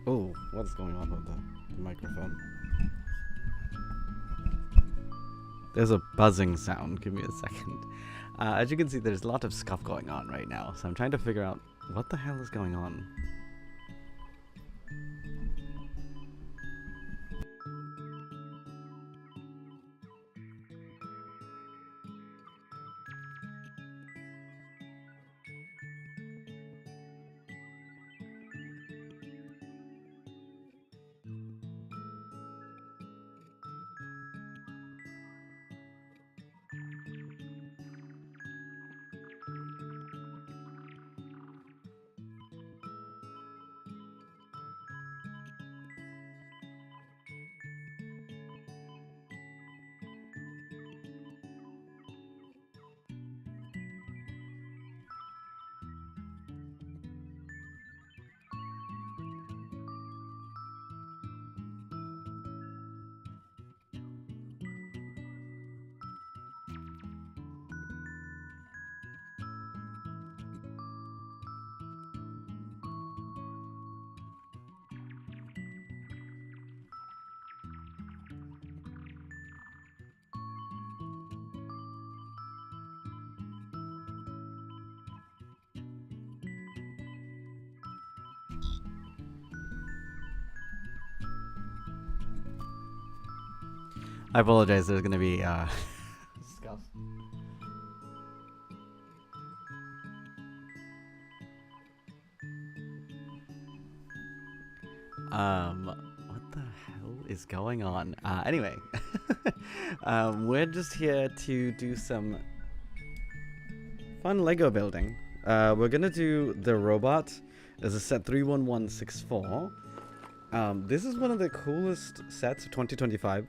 Oh, what's going on with the microphone? There's a buzzing sound. Give me a second. As you can see, there's a lot of stuff going on right now, so I'm trying to figure out what the hell is going on. I apologize. There's gonna be scuff. What the hell is going on? Anyway, we're just here to do some fun Lego building. We're gonna do the robot. There's a set 31164. This is one of the coolest sets of 2025.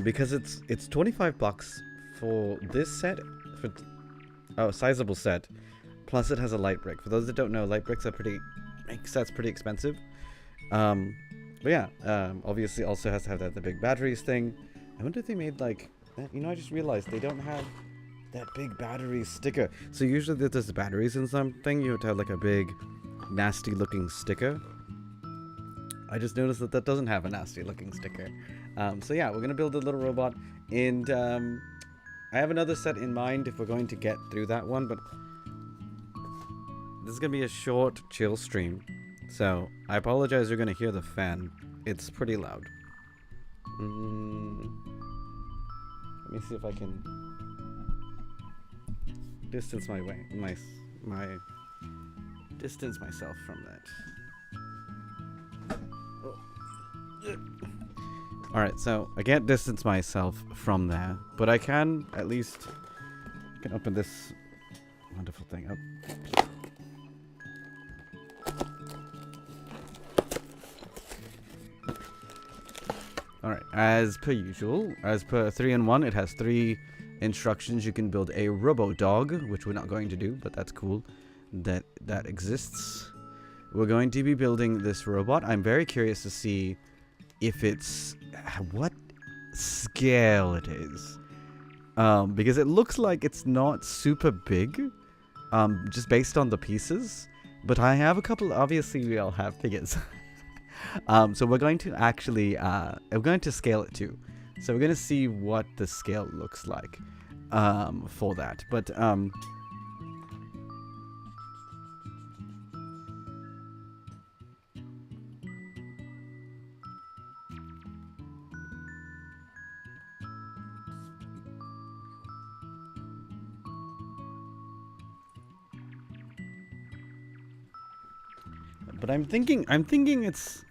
Because it's 25 bucks for this set, sizable set, plus it has a light brick. For those that don't know, light bricks are make sets pretty expensive. But yeah, obviously also has to have the big batteries thing. I wonder if they made like, I just realized they don't have that big battery sticker. So usually if there's batteries in something, you have to have like a big, nasty looking sticker. I just noticed that doesn't have a nasty looking sticker. So yeah, we're gonna build a little robot, and I have another set in mind if we're going to get through that one, but this is gonna be a short, chill stream. So I apologize you're gonna hear the fan. It's pretty loud. Let me see if I can distance distance myself from that. Alright, so I can't distance myself from there, but I can at least open this wonderful thing up. Alright, as per usual, as per 3-in-1, it has 3 instructions. You can build a robo-dog, which we're not going to do, but that's cool that exists. We're going to be building this robot. I'm very curious to see if it's what scale it is, because it looks like it's not super big, just based on the pieces, but I have a couple. Obviously we all have figures. So we're going to actually we're going to scale it too, so we're going to see what the scale looks like for that. But I'm thinking it's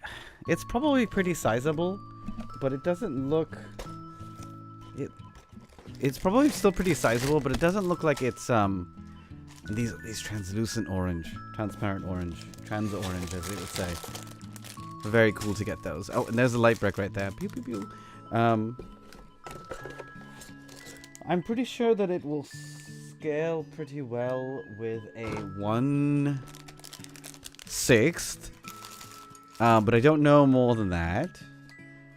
probably pretty sizable, but it doesn't look it's probably still pretty sizable, but it doesn't look like it's these transparent orange, trans orange, as we would say. Very cool to get those. Oh, and there's a light brick right there. Pew pew pew. I'm pretty sure that it will scale pretty well with a 1/6, but I don't know more than that.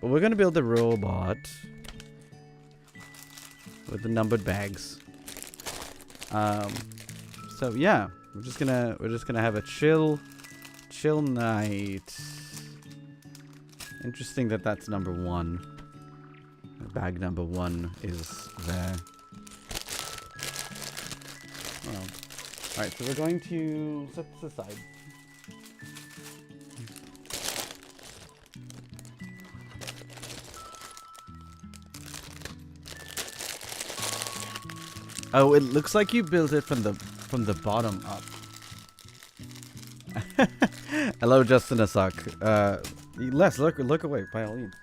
But we're gonna build a robot with the numbered bags. So yeah, we're just gonna have a chill night. Interesting that that's number 1. Bag number 1 is there. Well, alright, so we're going to set this aside. Oh, it looks like you built it from the bottom up. Hello, Justin Asak. Les, look away, by all means.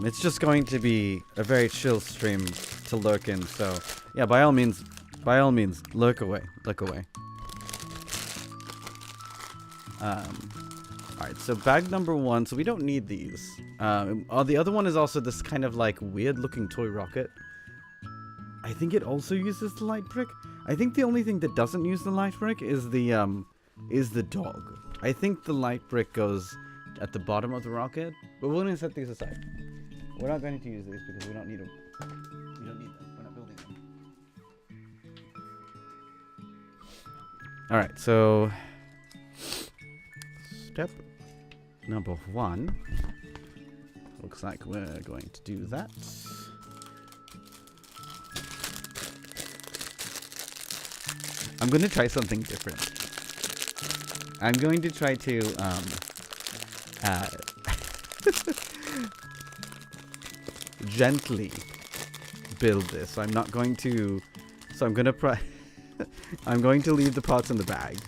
It's just going to be a very chill stream to lurk in, so yeah, by all means, lurk away. Alright, so bag number 1, so we don't need these. The other one is also this kind of like weird looking toy rocket. I think it also uses the light brick. I think the only thing that doesn't use the light brick is the dog. I think the light brick goes at the bottom of the rocket, but we're gonna set these aside. We're not going to use these because we don't need them. We don't need them. We're not building them. Alright, so step number 1. Looks like we're going to do that. I'm going to try something different. I'm going to try to gently build this. So I'm not going to. So I'm going to I'm going to leave the parts in the bag.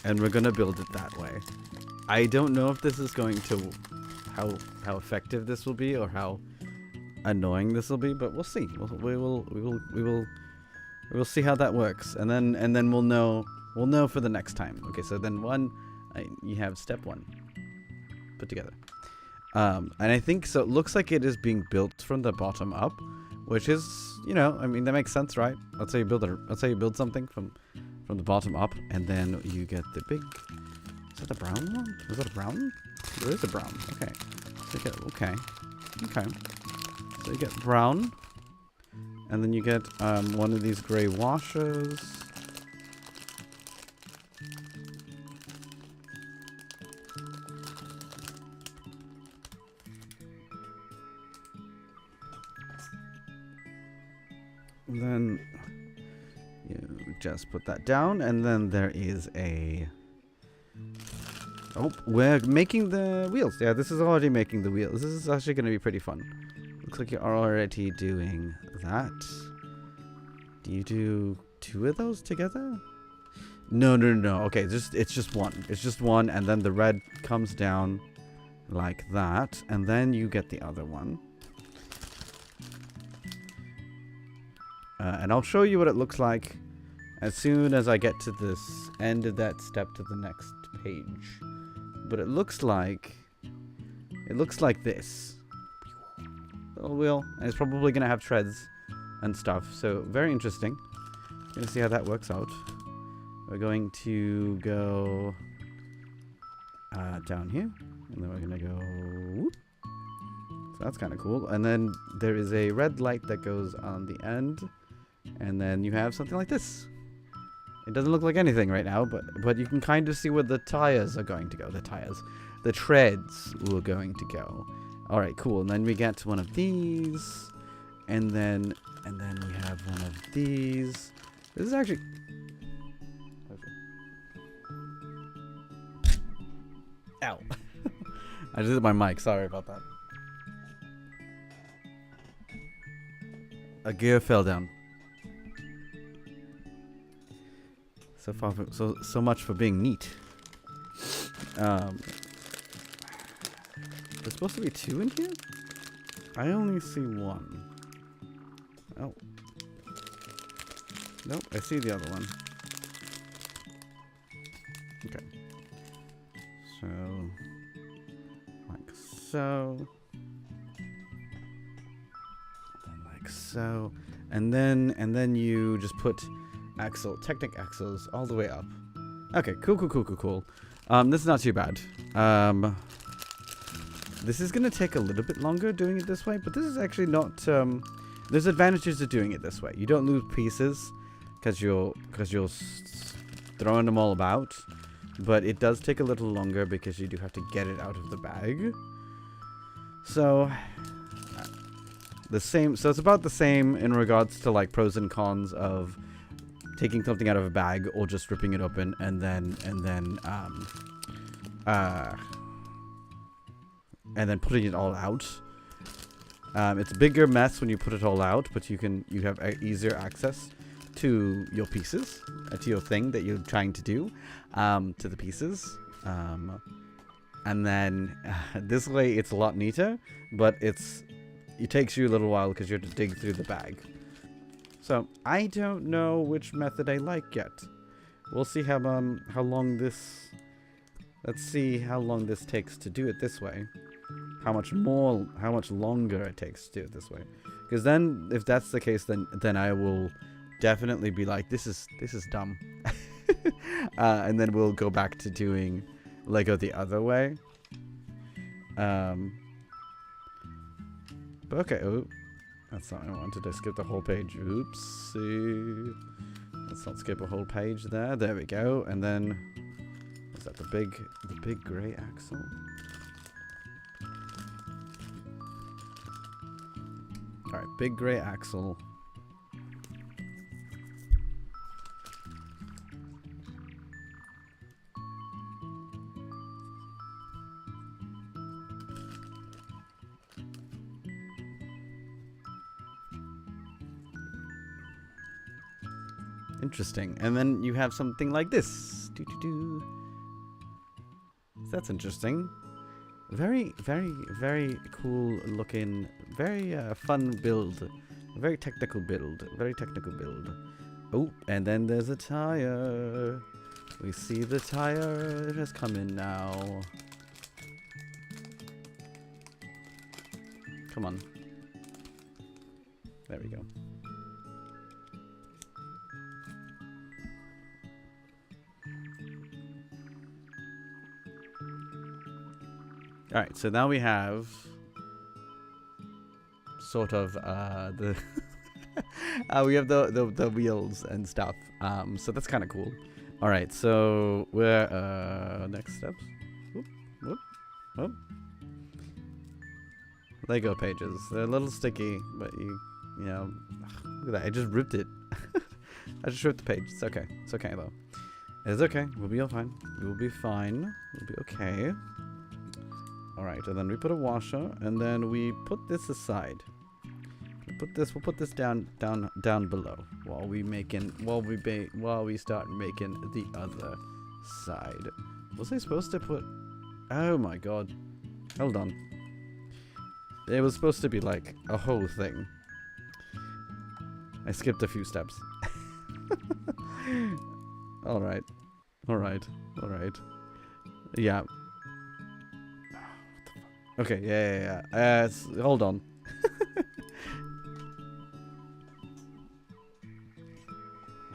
And we're going to build it that way. I don't know if this is going to how effective this will be or how annoying this will be, but we'll see. We will see how that works, and then we'll know for the next time. Okay, so then you have step 1 put together, and I think so. It looks like it is being built from the bottom up, which is, you know, I mean, that makes sense, right? Let's say you build something from the bottom up, and then you get the big. Is that the brown one? Is that a brown? There is a brown. Okay. So you get, okay. So you get brown, and then you get one of these gray washers. And then you just put that down, and then there is a... Oh, we're making the wheels. Yeah, this is already making the wheels. This is actually going to be pretty fun. Looks like you're already doing that. Do you do 2 of those together? No. Okay, it's just one. It's just one, and then the red comes down like that, and then you get the other one. And I'll show you what it looks like as soon as I get to this end of that step to the next page. But it looks like this. Little wheel, and it's probably gonna have treads and stuff. So very interesting. Gonna see how that works out. We're going to go down here, and then we're gonna go. Whoop. So that's kind of cool. And then there is a red light that goes on the end, and then you have something like this. It doesn't look like anything right now, but you can kind of see where the tires are going to go. The treads were going to go. All right, cool. And then we get one of these, and then we have one of these. This is actually. Ow! I just hit my mic. Sorry about that. A gear fell down. So much for being neat. There's supposed to be 2 in here? I only see 1. Oh. Nope, I see the other one. Okay. So, like so. And like so. And then you just put Technic axles all the way up. Okay, cool. This is not too bad. This is gonna take a little bit longer doing it this way, but this is actually not. There's advantages to doing it this way. You don't lose pieces because you're throwing them all about. But it does take a little longer because you do have to get it out of the bag. So so it's about the same in regards to like pros and cons of taking something out of a bag or just ripping it open and then putting it all out. It's a bigger mess when you put it all out, but you have easier access to your pieces, to your thing that you're trying to do, to the pieces. And then this way it's a lot neater, but it takes you a little while because you have to dig through the bag. So I don't know which method I like yet. We'll see how long this. Let's see how long this takes to do it this way. How much longer it takes to do it this way. Because then, if that's the case, then I will definitely be like, this is dumb. And then we'll go back to doing Lego the other way. But okay. Oh, that's not what I wanted to skip the whole page. Oopsie. Let's not skip a whole page there. There we go. And then, is that the big gray axle? All right, big gray axle. Interesting. And then you have something like this. That's interesting. Very, very, very cool looking. Very fun build. Very technical build. Very technical build. Oh, and then there's a tire. We see the tire has come in now. Come on. There we go. All right, so now we have sort of the we have the wheels and stuff. So that's kind of cool. All right, so we're next steps. Whoop, whoop, whoop. Lego pages. They're a little sticky, but you know, look at that. I just ripped it. I just ripped the page. It's okay. It's okay though. It's okay. We'll be all fine. We'll be fine. We'll be okay. Alright, and then we put a washer, and then we put this aside. We'll put this down below while we start making the other side. Was I supposed to put? Oh my god! Hold on. It was supposed to be like a whole thing. I skipped a few steps. Alright. Alright. Alright. Yeah. Okay, yeah. Hold on.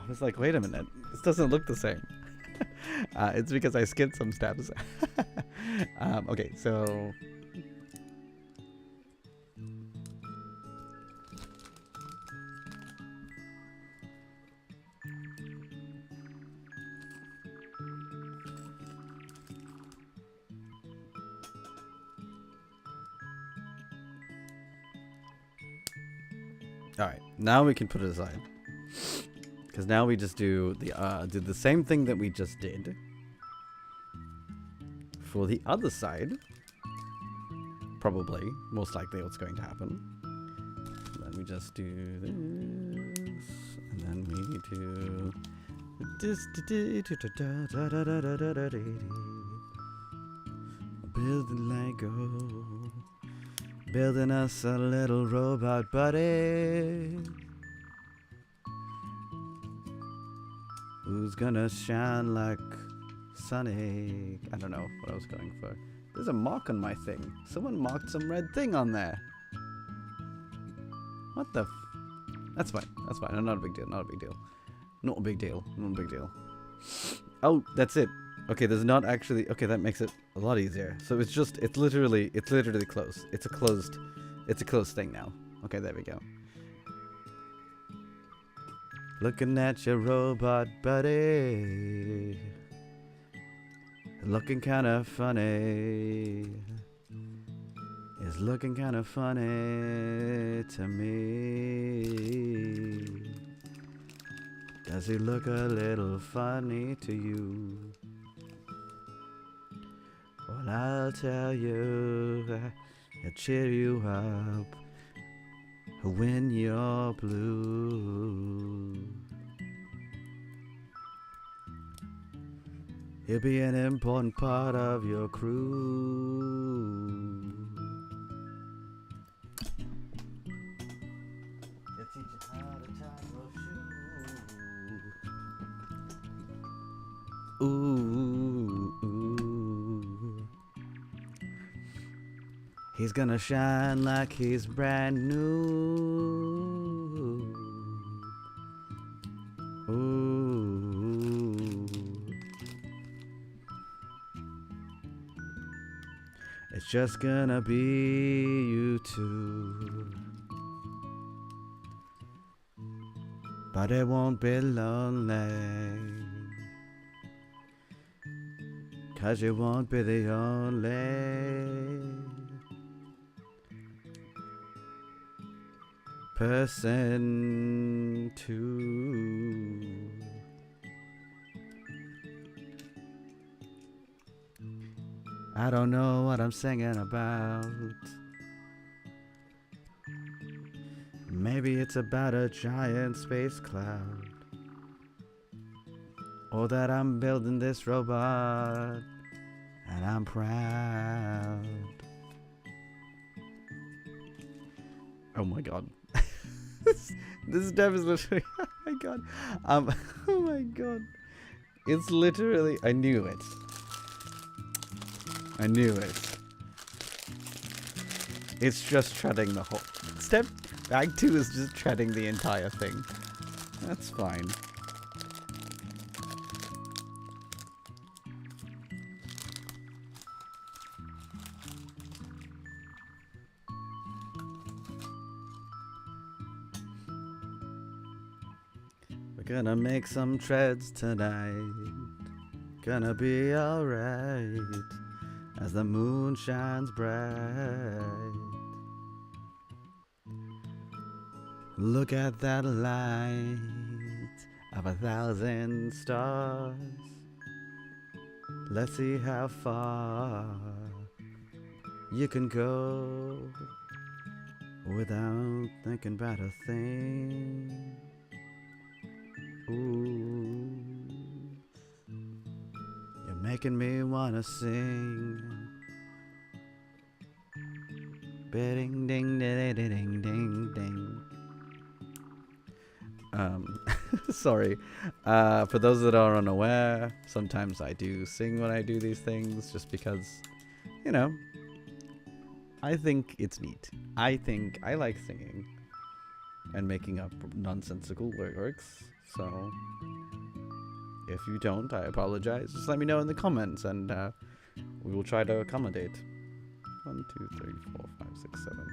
I was like, wait a minute. This doesn't look the same. It's because I skipped some steps. Okay, so... Alright, now we can put it aside. Because now we just do the same thing that we just did. For the other side. Probably. Most likely what's going to happen. Then we just do this. And then we do... Building Lego. Building us a little robot buddy. Who's gonna shine like Sonic? I don't know what I was going for. There's a mark on my thing. Someone marked some red thing on there. What the f... That's fine. That's fine. No, not a big deal. Not a big deal. Not a big deal. Not a big deal. Oh, that's it. Okay, there's not actually... Okay, that makes it a lot easier. So it's just... It's literally closed. It's a closed thing now. Okay, there we go. Looking at your robot buddy. Looking kind of funny. It's looking kind of funny to me. Does he look a little funny to you? Well, I'll tell you, he'll cheer you up when you're blue. He'll be an important part of your crew. He'll teach you how to tie your shoe. Ooh, ooh. He's gonna shine like he's brand new. Ooh. It's just gonna be you two. But it won't be lonely. 'Cause you won't be the only person to. I don't know what I'm singing about. Maybe it's about a giant space cloud. Or that I'm building this robot and I'm proud. Oh my god. This stuff is literally oh my god. Oh my god. It's literally I knew it. I knew it. It's just treading the whole step. Bag 2 is just treading the entire thing. That's fine. We're gonna make some treads tonight. Gonna be alright as the moon shines bright. Look at that light of 1,000 stars. Let's see how far you can go without thinking about a thing. Ooh, you're making me wanna sing. Ding ding ding ding ding ding. Sorry. For those that are unaware, sometimes I do sing when I do these things just because, you know, I think it's neat. I think I like singing and making up nonsensical lyrics. So if you don't, I apologize. Just let me know in the comments and we will try to accommodate. 1, 2, 3, 4, 5, 6, 7.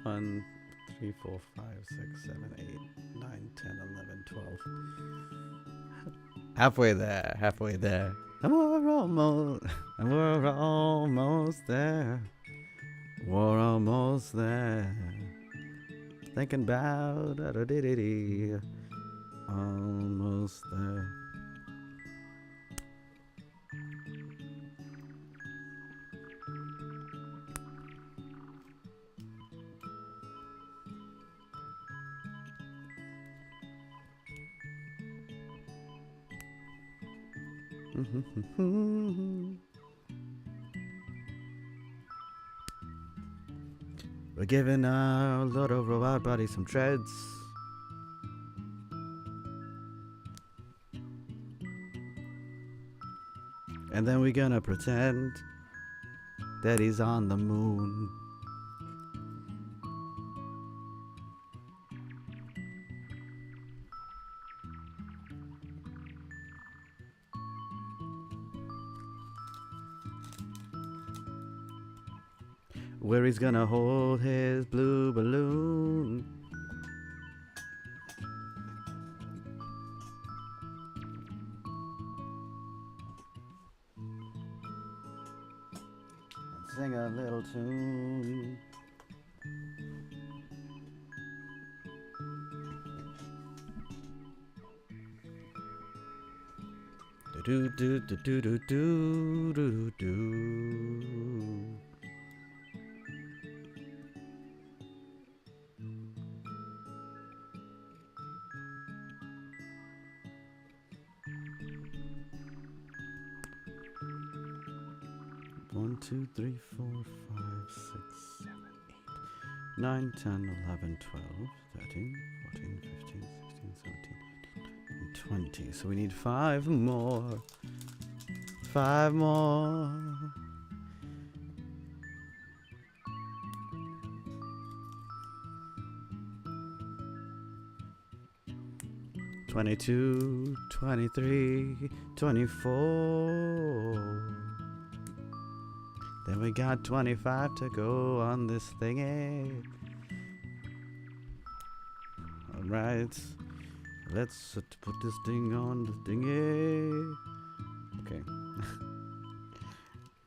One, 3, 4, 5, 6, 7, 8, 9, 10, 11, 12. Halfway there, halfway there. And we're almost there. We're almost there. Thinking about almost there. We're giving our little robot buddy some treads. And then we're gonna pretend that he's on the moon. Where he's gonna hold his blue balloon. And sing a little tune. Do do do do do do do do. One, two, three, 4, 5, 6, 7, 8, 9, 10, 11, 12, 13, 14, 15, 16, 17, 18, and 20. So we need 5 more. 5 more. $22, $23, $24. Then we got 25 to go on this thingy. Alright. Let's put this thing on the thingy. Okay.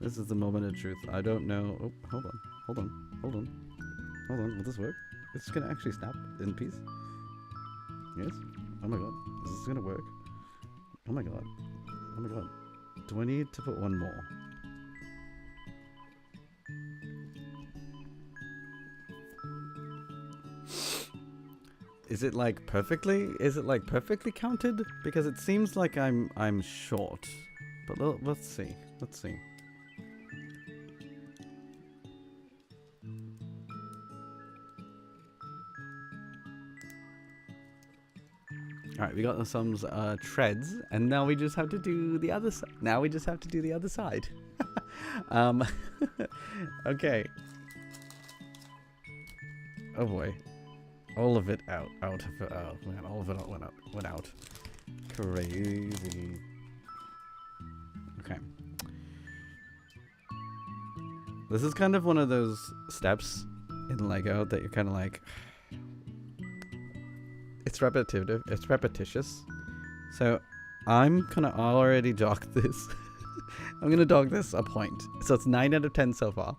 This is the moment of truth. I don't know. Oh, hold on. Hold on. Hold on. Hold on. Will this work? It's gonna actually snap in peace. Yes? Oh my god. Is this gonna work? Oh my god. Oh my god. Do I need to put one more? Is it like perfectly? Is it like perfectly counted? Because it seems like I'm short. But let's see. Let's see. All right, we got some treads, and now we just have to do the other side. Now we just have to do the other side. Okay. Oh boy. All of it out of it. Oh man, all of it went out. Crazy. Okay. This is kind of one of those steps in Lego that you're kind of like, it's repetitive. It's repetitious. So I'm gonna already dock this. I'm gonna dog this a point. So it's 9 out of 10 so far.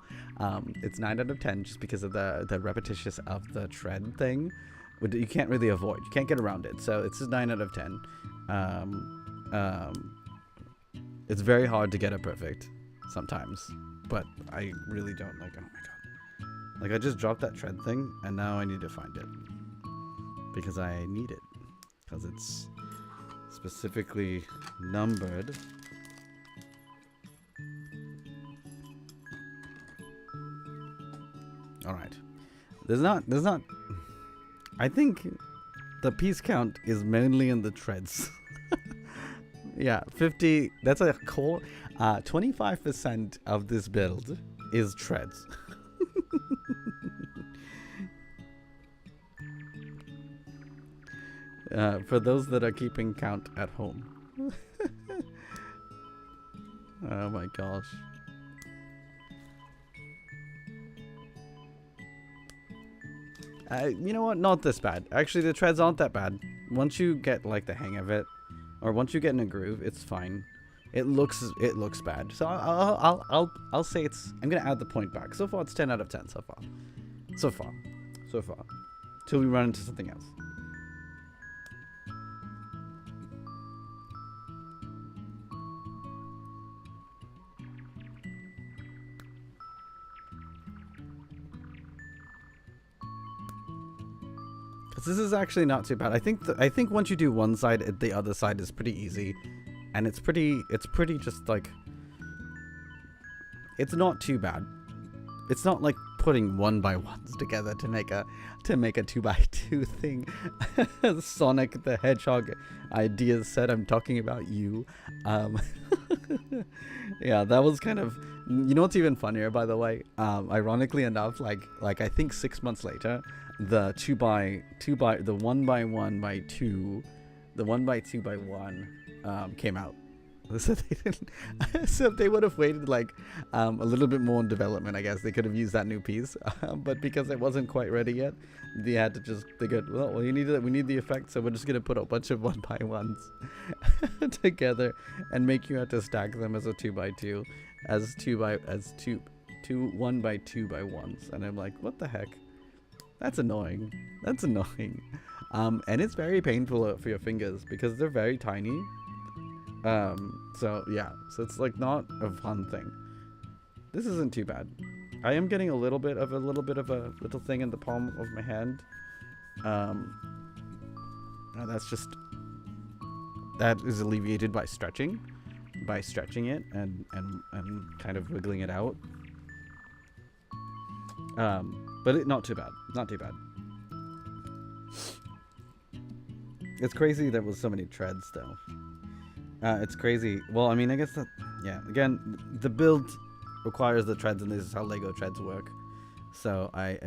It's 9 out of 10 just because of the repetitious of the tread thing. You can't really avoid. You can't get around it. So it's just 9 out of 10. It's very hard to get it perfect sometimes, but I really don't like. Oh my god! Like I just dropped that tread thing, and now I need to find it because I need it because it's specifically numbered. All right. There's not. I think the piece count is mainly in the treads. Yeah, 50. That's a core. 25% of this build is treads. For those that are keeping count at home. Oh my gosh. You know what? Not this bad. Actually, the treads aren't that bad. Once you get like the hang of it, or once you get in a groove, it's fine. It looks bad. So I'll say it's. I'm gonna add the point back. So far, it's 10 out of 10. So far. Till we run into something else. This is actually not too bad. I think once you do one side, the other side is pretty easy, and it's pretty just like, it's not too bad. It's not like putting 1x1s together to make a 2x2 thing. Sonic the Hedgehog ideas said, I'm talking about you. Yeah, that was kind of, you know what's even funnier, by the way? Ironically enough, like I think 6 months later, the 1x2x1 came out. So they didn't. So if they would have waited like a little bit more in development, I guess they could have used that new piece. But because it wasn't quite ready yet, they had to just we need the effect, so we're just gonna put a bunch of 1x1s together and make you have to stack them as a 2x2, as 1x2x1s. And I'm like, what the heck? That's annoying. That's annoying. And it's very painful for your fingers because they're very tiny. So yeah, so it's like not a fun thing. This isn't too bad. I am getting a little bit of a little thing in the palm of my hand. That is alleviated by stretching it and kind of wiggling it out. But not too bad. It's crazy there was so many treads though. It's crazy. Well, I mean, I guess that, yeah, again, the build requires the treads, and this is how Lego treads work. So I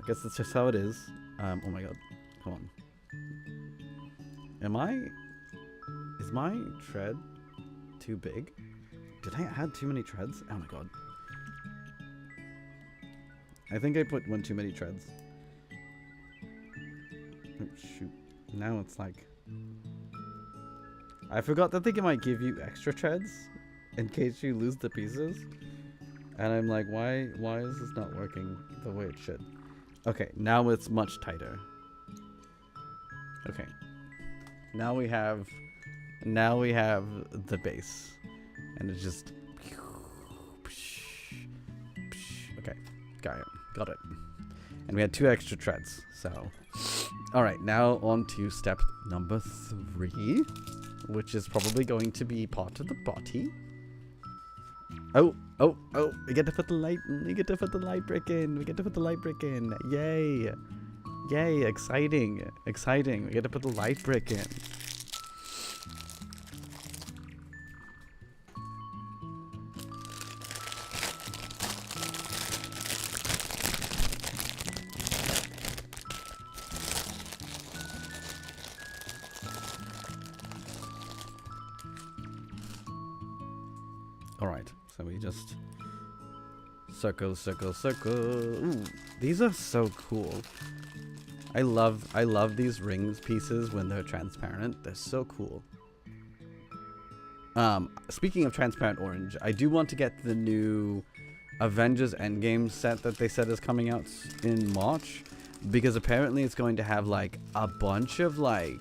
guess that's just how it is. Oh my god, come on. Is my tread too big? Did I add too many treads? Oh my god. I think I put one too many treads. Oh shoot. Now it's like, I forgot that they might give you extra treads in case you lose the pieces. And I'm like, why is this not working the way it should? Okay, now it's much tighter. Okay. Now we have the base. And it's just, okay, got it. And we had 2 extra treads. So, all right, now on to step number 3. Which is probably going to be part of the body. Oh, we get to put the light brick in. Yay. Exciting. We get to put the light brick in. Alright, so we just circle. Ooh, these are so cool. I love these rings pieces when they're transparent. They're so cool. Speaking of transparent orange, I do want to get the new Avengers Endgame set that they said is coming out in March, because apparently it's going to have like a bunch of like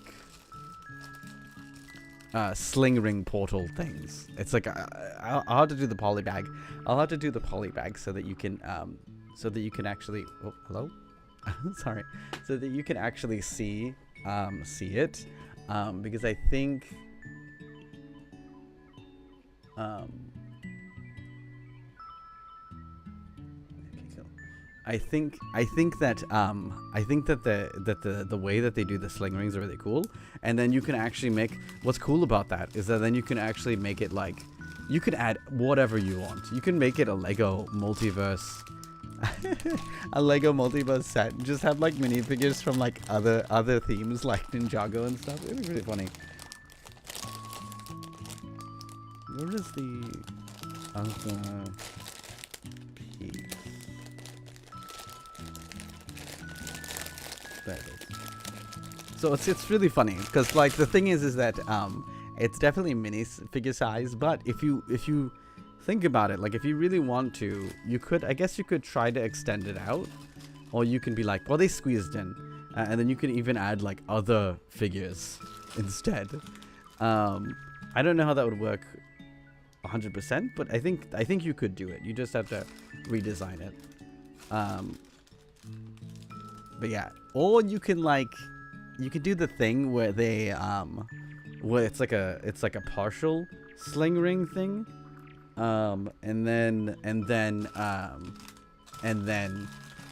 sling ring portal things. It's like I'll have to do the poly bag. I'll have to do the poly bag so that you can actually, oh, hello. Sorry, so that you can actually see it, because I think I think that the way that they do the sling rings are really cool, and then you can actually make, what's cool about that is that then you can actually make it like, you can add whatever you want. You can make it a Lego multiverse a Lego multiverse set. Just have like minifigures from like other themes like Ninjago and stuff. It'd be really funny. Where is the other piece? There it is. So it's really funny because like the thing is that it's definitely mini figure size, but if you think about it, like if you really want to, you could, I guess you could try to extend it out, or you can be like, well, they squeezed in, and then you can even add like other figures instead. I don't know how that would work 100%, but I think you could do it. You just have to redesign it. But yeah, or you can like, you could do the thing where they where it's like a partial sling ring thing. And then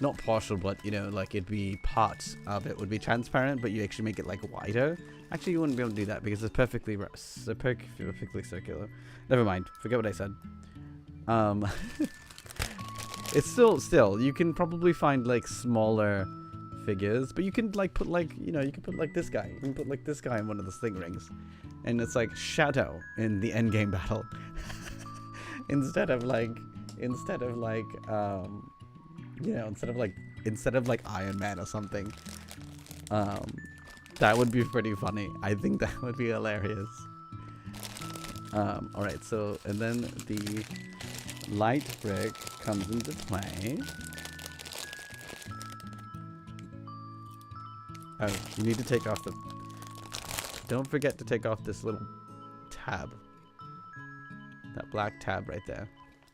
not partial, but you know, like it'd be parts of it would be transparent, but you actually make it like wider. Actually, you wouldn't be able to do that because it's perfectly circular. Never mind. Forget what I said. It's still you can probably find like smaller figures, but you can like put like, you know, you can put like this guy. You can put like this guy in one of the sling rings, and it's like Shadow in the end game battle. instead of like you know, instead of like Iron Man or something. That would be pretty funny. I think that would be hilarious. Alright, so, and then the light brick comes into play. Oh, you need to take off the... Don't forget to take off this little tab. That black tab right there.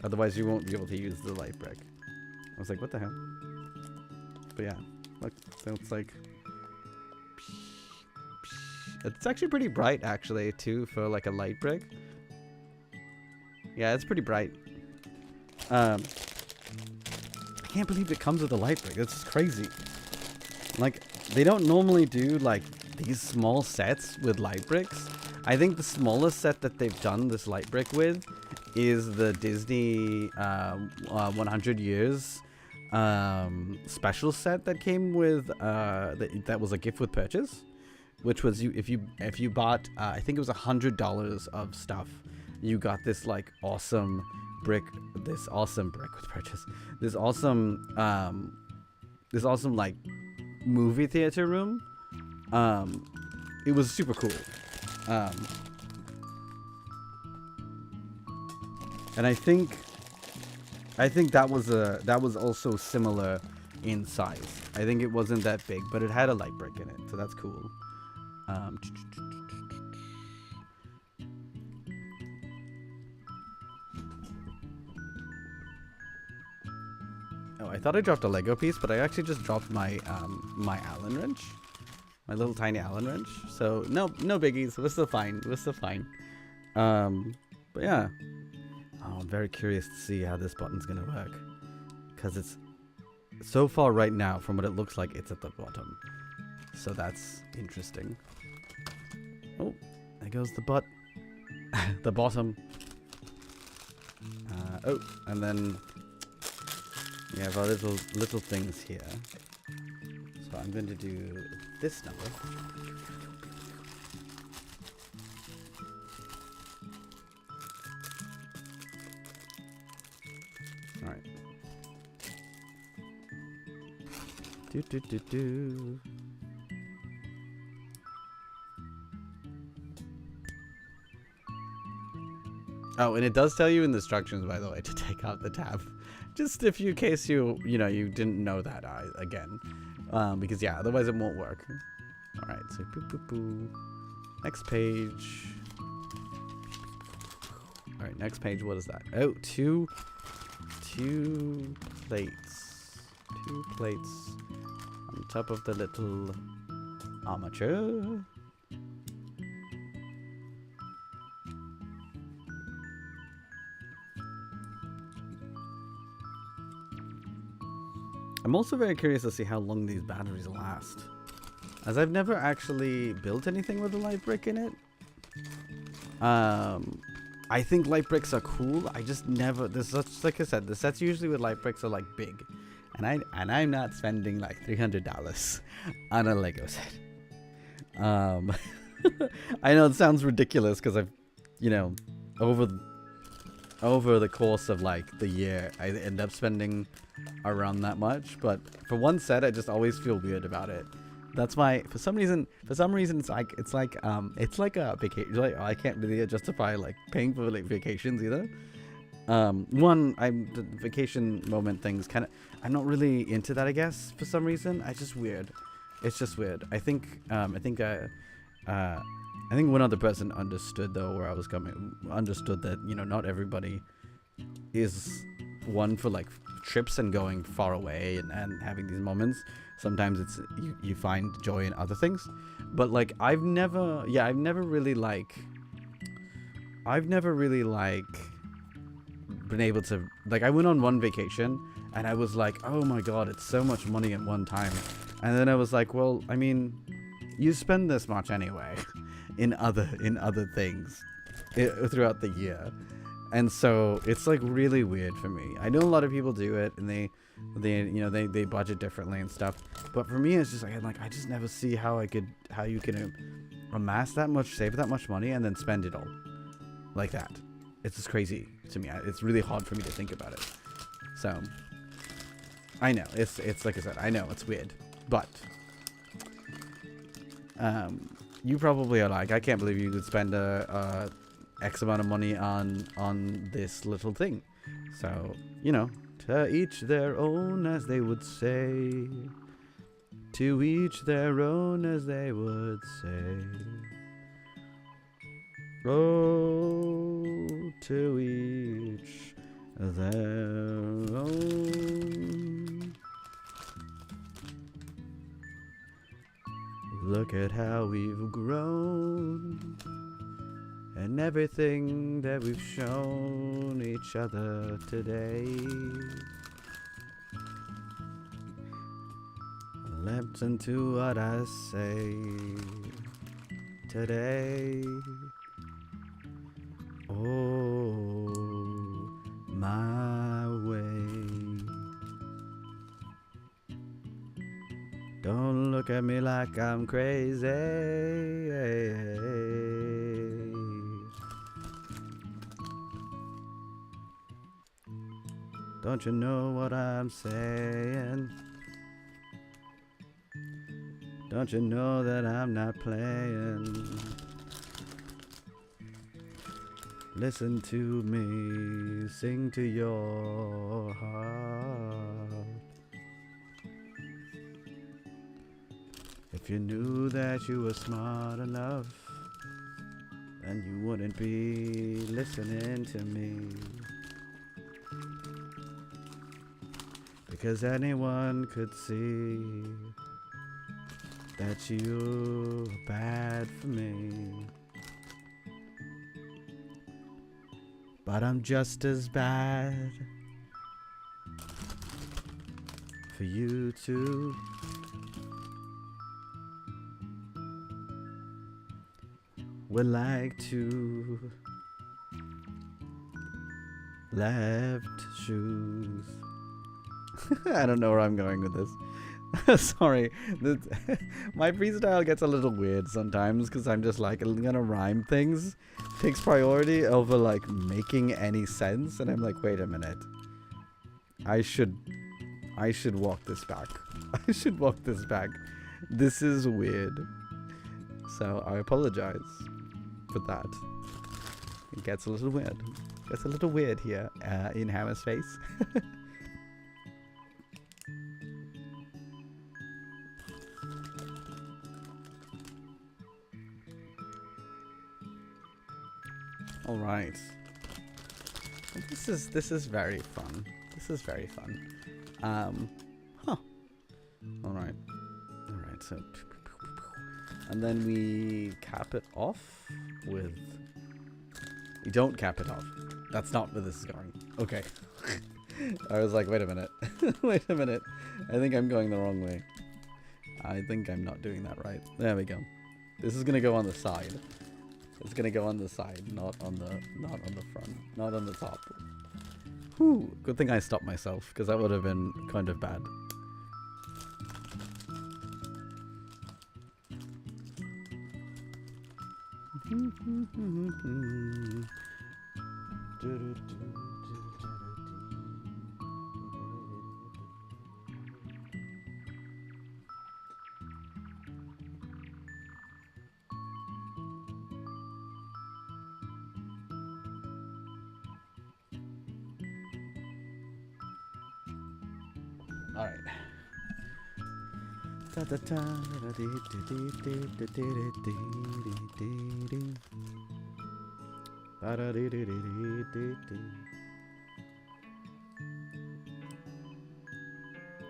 Otherwise you won't be able to use the light brick. I was like, what the hell? But yeah, look, so it's like... It's actually pretty bright, actually, too, for like a light brick. Yeah, it's pretty bright. I can't believe it comes with a light brick. That's just crazy. Like, they don't normally do like these small sets with light bricks. I think the smallest set that they've done this light brick with is the Disney 100 Years special set that came with that was a gift with purchase. Which was if you bought I think it was $100 of stuff, you got this like awesome brick with purchase, this awesome like movie theater room. It was super cool, and I think that was also similar in size. I think it wasn't that big, but it had a light brick in it, so that's cool. Oh, I thought I dropped a Lego piece, but I actually just dropped my my Allen wrench, my little tiny Allen wrench. So no biggies. We're still fine. But yeah. Oh, I'm very curious to see how this button's gonna work, because it's so far right now from what it looks like, it's at the bottom. So that's interesting. Oh, there goes the butt. The bottom. Oh, and then we have our little things here. So I'm going to do this number. All right. Do. Oh, and it does tell you in the instructions, by the way, to take out the tab. Just if you, in case you didn't know that again. Because yeah, otherwise it won't work. Alright, so boo. Next page. Alright, next page, what is that? Oh, two plates. 2 plates on top of the little armature. I'm also very curious to see how long these batteries last, as I've never actually built anything with a light brick in it. I think light bricks are cool. I just never. Like I said, the sets usually with light bricks are like big, and I'm not spending like $300 on a Lego set. I know it sounds ridiculous because I've, over the course of like the year, I end up spending around that much, but for one set I just always feel weird about it. That's why for some reason it's like a vacation. Like, I can't really justify like paying for like vacations either. The vacation moment things I'm not really into that, I guess, for some reason. It's just weird. I think one other person understood though where I was coming, understood that, not everybody is one for like trips and going far away and having these moments. Sometimes it's you find joy in other things, but like I've never really like been able to, like, I went on one vacation and I was like, oh my god, it's so much money at one time. And then I was like, well, I mean, you spend this much anyway in other things throughout the year. And so it's like really weird for me. I know a lot of people do it and they budget differently and stuff. But for me, it's just like I just never see how you can amass that much, save that much money, and then spend it all like that. It's just crazy to me. It's really hard for me to think about it. So I know it's like I said, I know it's weird, but you probably are like, I can't believe you could spend a X amount of money on this little thing. So, you know, to each their own, as they would say. To each their own, as they would say. Oh, to each their own. Look at how we've grown, and everything that we've shown each other today. Listen to what I say today. Oh, my way. Don't look at me like I'm crazy. Don't you know what I'm saying? Don't you know that I'm not playing? Listen to me, sing to your heart. If you knew that you were smart enough, then you wouldn't be listening to me. Because anyone could see that you're bad for me. But I'm just as bad for you too. We're like two left shoes. I don't know where I'm going with this. Sorry. My freestyle gets a little weird sometimes because I'm just like, I'm gonna rhyme things. Takes priority over like making any sense. And I'm like, wait a minute. I should walk this back. I should walk this back. This is weird. So I apologize for that. It gets a little weird. It's a little weird here in Hammerspace. All right. This is very fun. This is very fun. Huh. All right. All right. So, and then we cap it off with. We don't cap it off. That's not where this is going. Okay. I was like, wait a minute. Wait a minute. I think I'm going the wrong way. I think I'm not doing that right. There we go. This is gonna go on the side. It's gonna go on the side, not on the front, not on the top. Whew, good thing I stopped myself, because that would have been kind of bad. All right.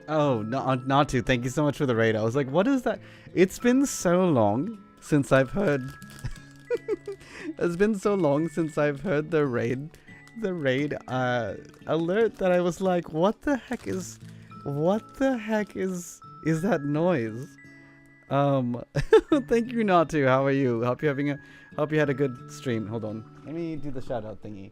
Oh, not to. Thank you so much for the raid. I was like, what is that? It's been so long since I've heard. It's been so long since I've heard the raid the raid alert that I was like, what the heck is that noise? Thank you, not to. How are you? Hope you had a good stream. Hold on. Let me do the shout out thingy.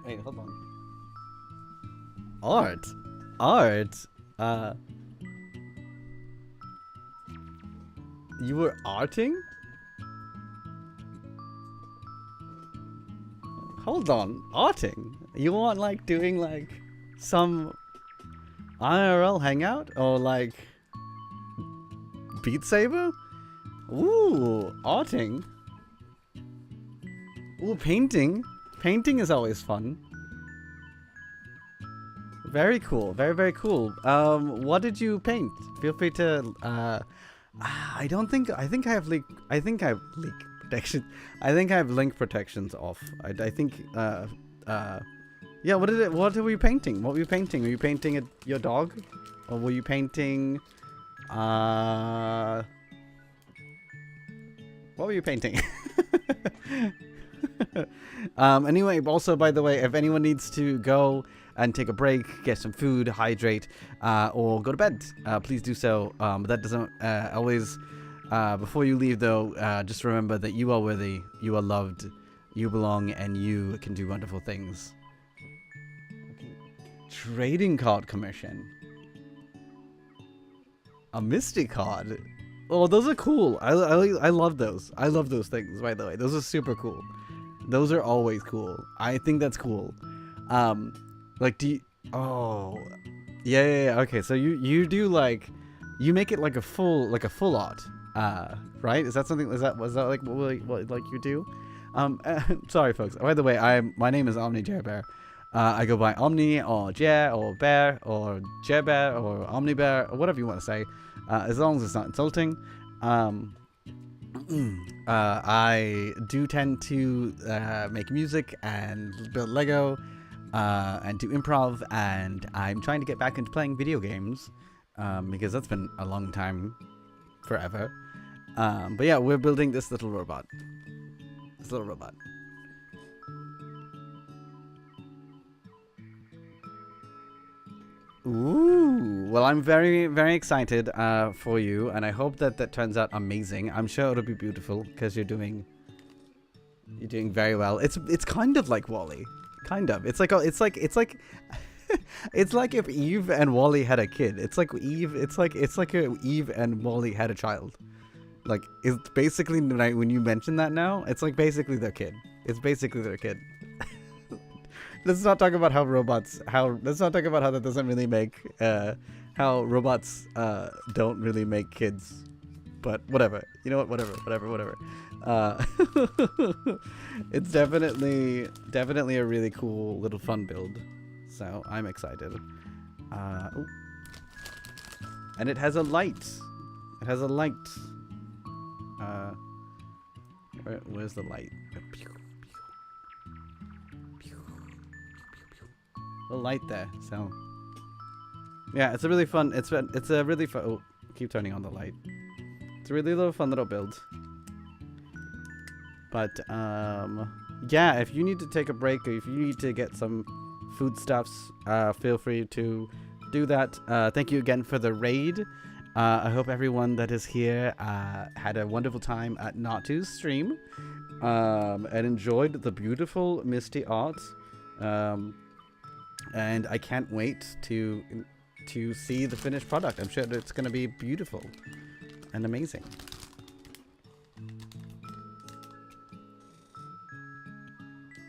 Wait, hold on. Art. You were arting? Hold on, arting? You want like doing like some IRL hangout or like Beat Saber? Ooh, arting. Ooh, painting. Painting is always fun. Very cool. Very, very cool. What did you paint? Feel free to, I think I have link protection. I think I have link protections off. I think, yeah, what were you painting? What were you painting? Were you painting your dog? Or were you painting, what were you painting? Anyway, also, by the way, if anyone needs to go and take a break, get some food, hydrate, or go to bed, please do so. But that doesn't always, before you leave though, just remember that you are worthy, you are loved, you belong, and you can do wonderful things. Okay. Trading card commission. A Misty card. Oh, those are cool. I love those. I love those things, by the way. Those are super cool. Those are always cool. I think that's cool. Like, do you... Oh. Yeah. Okay, so you do, like... You make it like a full art. Right? Is that something... Was that like what like you do? Sorry, folks. By the way, my name is Omni Jerbear. I go by Omni, or Jer, or Bear, or Jerbear, or Omni Bear, or whatever you want to say. As long as it's not insulting. I do tend to make music and build Lego and do improv, and I'm trying to get back into playing video games because that's been a long time, forever. But yeah, we're building this little robot. Ooh, well, I'm very, very excited for you, and I hope that turns out amazing. I'm sure it'll be beautiful because you're doing very well. It's kind of like WALL-E, kind of. It's like it's like if Eve and WALL-E had a kid. It's like Eve. It's like if Eve and WALL-E had a child. Like, it's basically, when you mention that now, it's like basically their kid. It's basically their kid. Let's not talk about let's not talk about how that doesn't really make, how robots, don't really make kids. But whatever. You know what? Whatever. It's definitely a really cool little fun build. So I'm excited. Ooh. And it has a light. Where's the light? A light there. So yeah, it's a really fun. It's a really fun. Oh, keep turning on the light. It's a really fun little build. But yeah, if you need to take a break or if you need to get some foodstuffs, feel free to do that. Thank you again for the raid. I hope everyone that is here had a wonderful time at Not2's stream and enjoyed the beautiful Misty art. And I can't wait to see the finished product. I'm sure that it's going to be beautiful and amazing.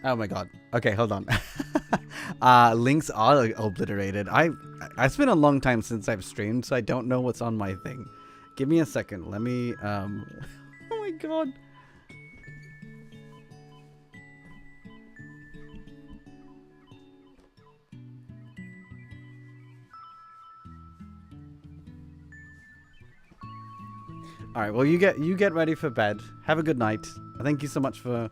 Oh my god. Okay, hold on. Links are obliterated. It's been a long time since I've streamed, so I don't know what's on my thing. Give me a second. Let me oh my god. All right, well, you get ready for bed. Have a good night. Thank you so much for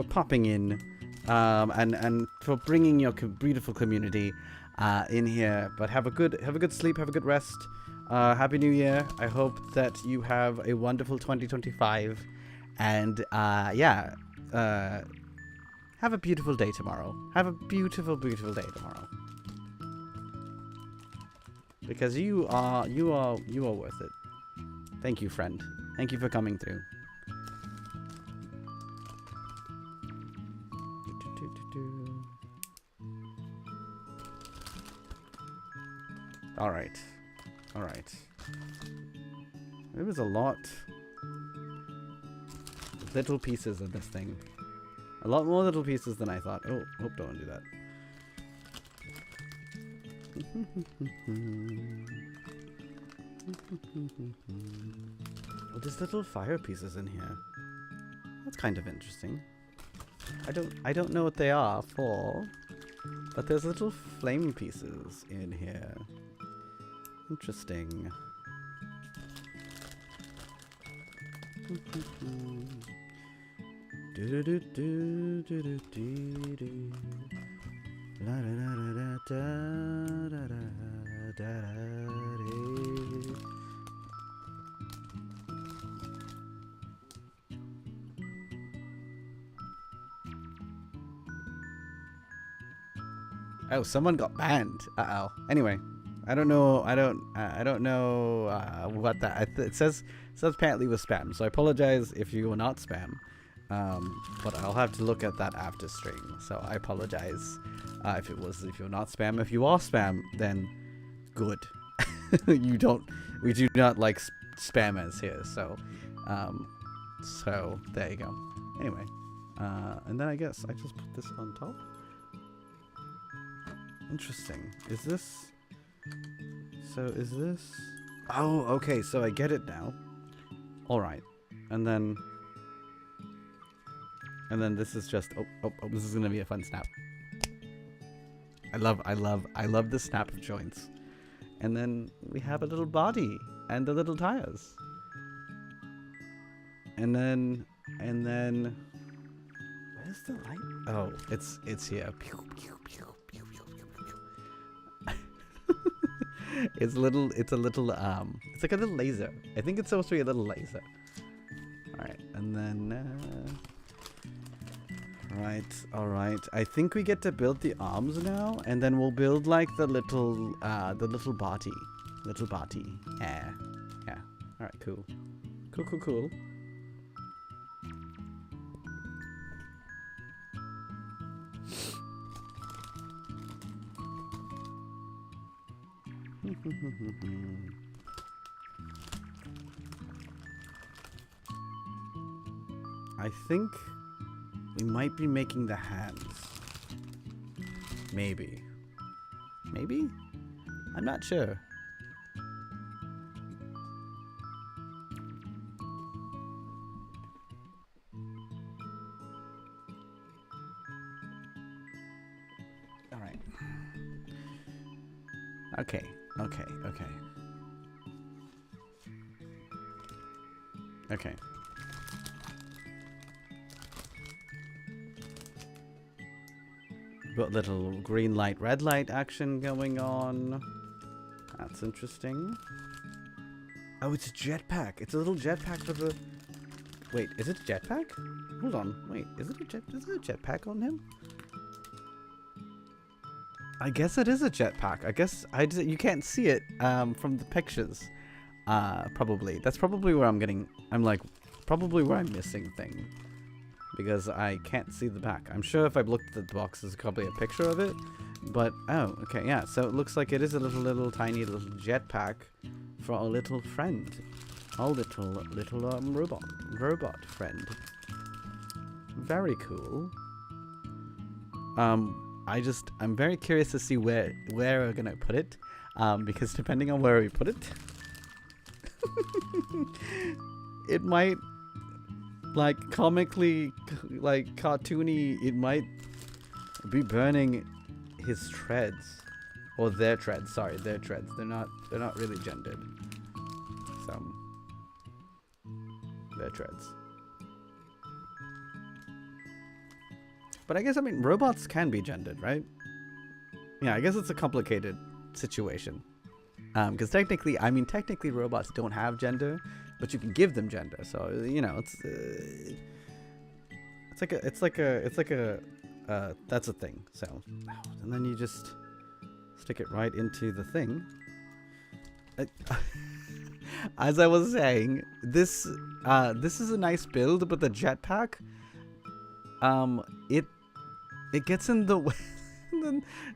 popping in. and for bringing your beautiful community in here. But have a good sleep, have a good rest. Happy New Year. I hope that you have a wonderful 2025, and yeah, have a beautiful day tomorrow. Have a beautiful day tomorrow. Because you are worth it. Thank you, friend. Thank you for coming through. All right. There was a lot of little pieces of this thing. A lot more little pieces than I thought. Oh, hope don't do that. Oh, there's little fire pieces in here. That's kind of interesting. I don't know what they are for, but there's little flame pieces in here. Interesting. Do do do do do do do do. La da da da da da da da. Oh, someone got banned. Uh-oh. Anyway, I don't know what that it says apparently was spam. So I apologize if you were not spam. But I'll have to look at that after stream. So I apologize if you're not spam. If you are spam, then good. We do not like spammers here. So so there you go. Anyway, and then I guess I just put this on top. Interesting. Is this? Oh, okay. So I get it now. All right, and then this is just. Oh! This is gonna be a fun snap. I love the snap of joints. And then we have a little body and the little tires. And then where's the light? Oh, it's here. Pew, pew, pew, pew, pew, pew, pew. It's a little it's like a little laser. I think it's supposed to be a little laser. Alright, and then all right. I think we get to build the arms now, and then we'll build like the little body. Yeah. All right, cool. I think we might be making the hands. Maybe? I'm not sure. All right. Okay. Got little green light, red light action going on. That's interesting. Oh, it's a jetpack. It's a little jetpack for the... Wait, is it a jetpack? Hold on. Wait, is there a jetpack on him? I guess it is a jetpack. I guess you can't see it from the pictures. Probably. That's probably where probably where I'm missing thing. Because I can't see the back. I'm sure if I looked at the box, there's probably a picture of it. But, oh, okay, yeah. So it looks like it is a little tiny little jetpack for our little friend. Our little robot friend. Very cool. I'm very curious to see where we're gonna put it. Because depending on where we put it, it might, like, comically, like, cartoony, it might be burning his treads. Or their treads, sorry, their treads. They're not really gendered. So, their treads. But I guess, I mean, robots can be gendered, right? Yeah, I guess it's a complicated situation. Because technically, I mean, technically robots don't have gender, but you can give them gender. So, you know, that's a thing. So, and then you just stick it right into the thing. As I was saying, this is a nice build, but the jetpack, it gets in the way.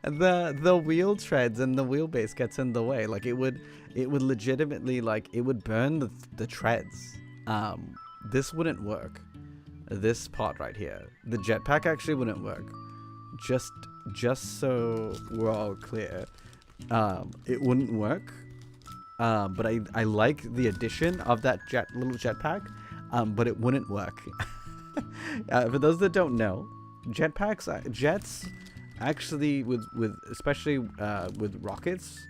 the wheel treads and the wheelbase gets in the way. Like it would legitimately, like, it would burn the treads. This wouldn't work. This part right here, the jetpack actually wouldn't work. Just so we're all clear, it wouldn't work. But I like the addition of that little jetpack, but it wouldn't work. For those that don't know, jets actually with especially with rockets,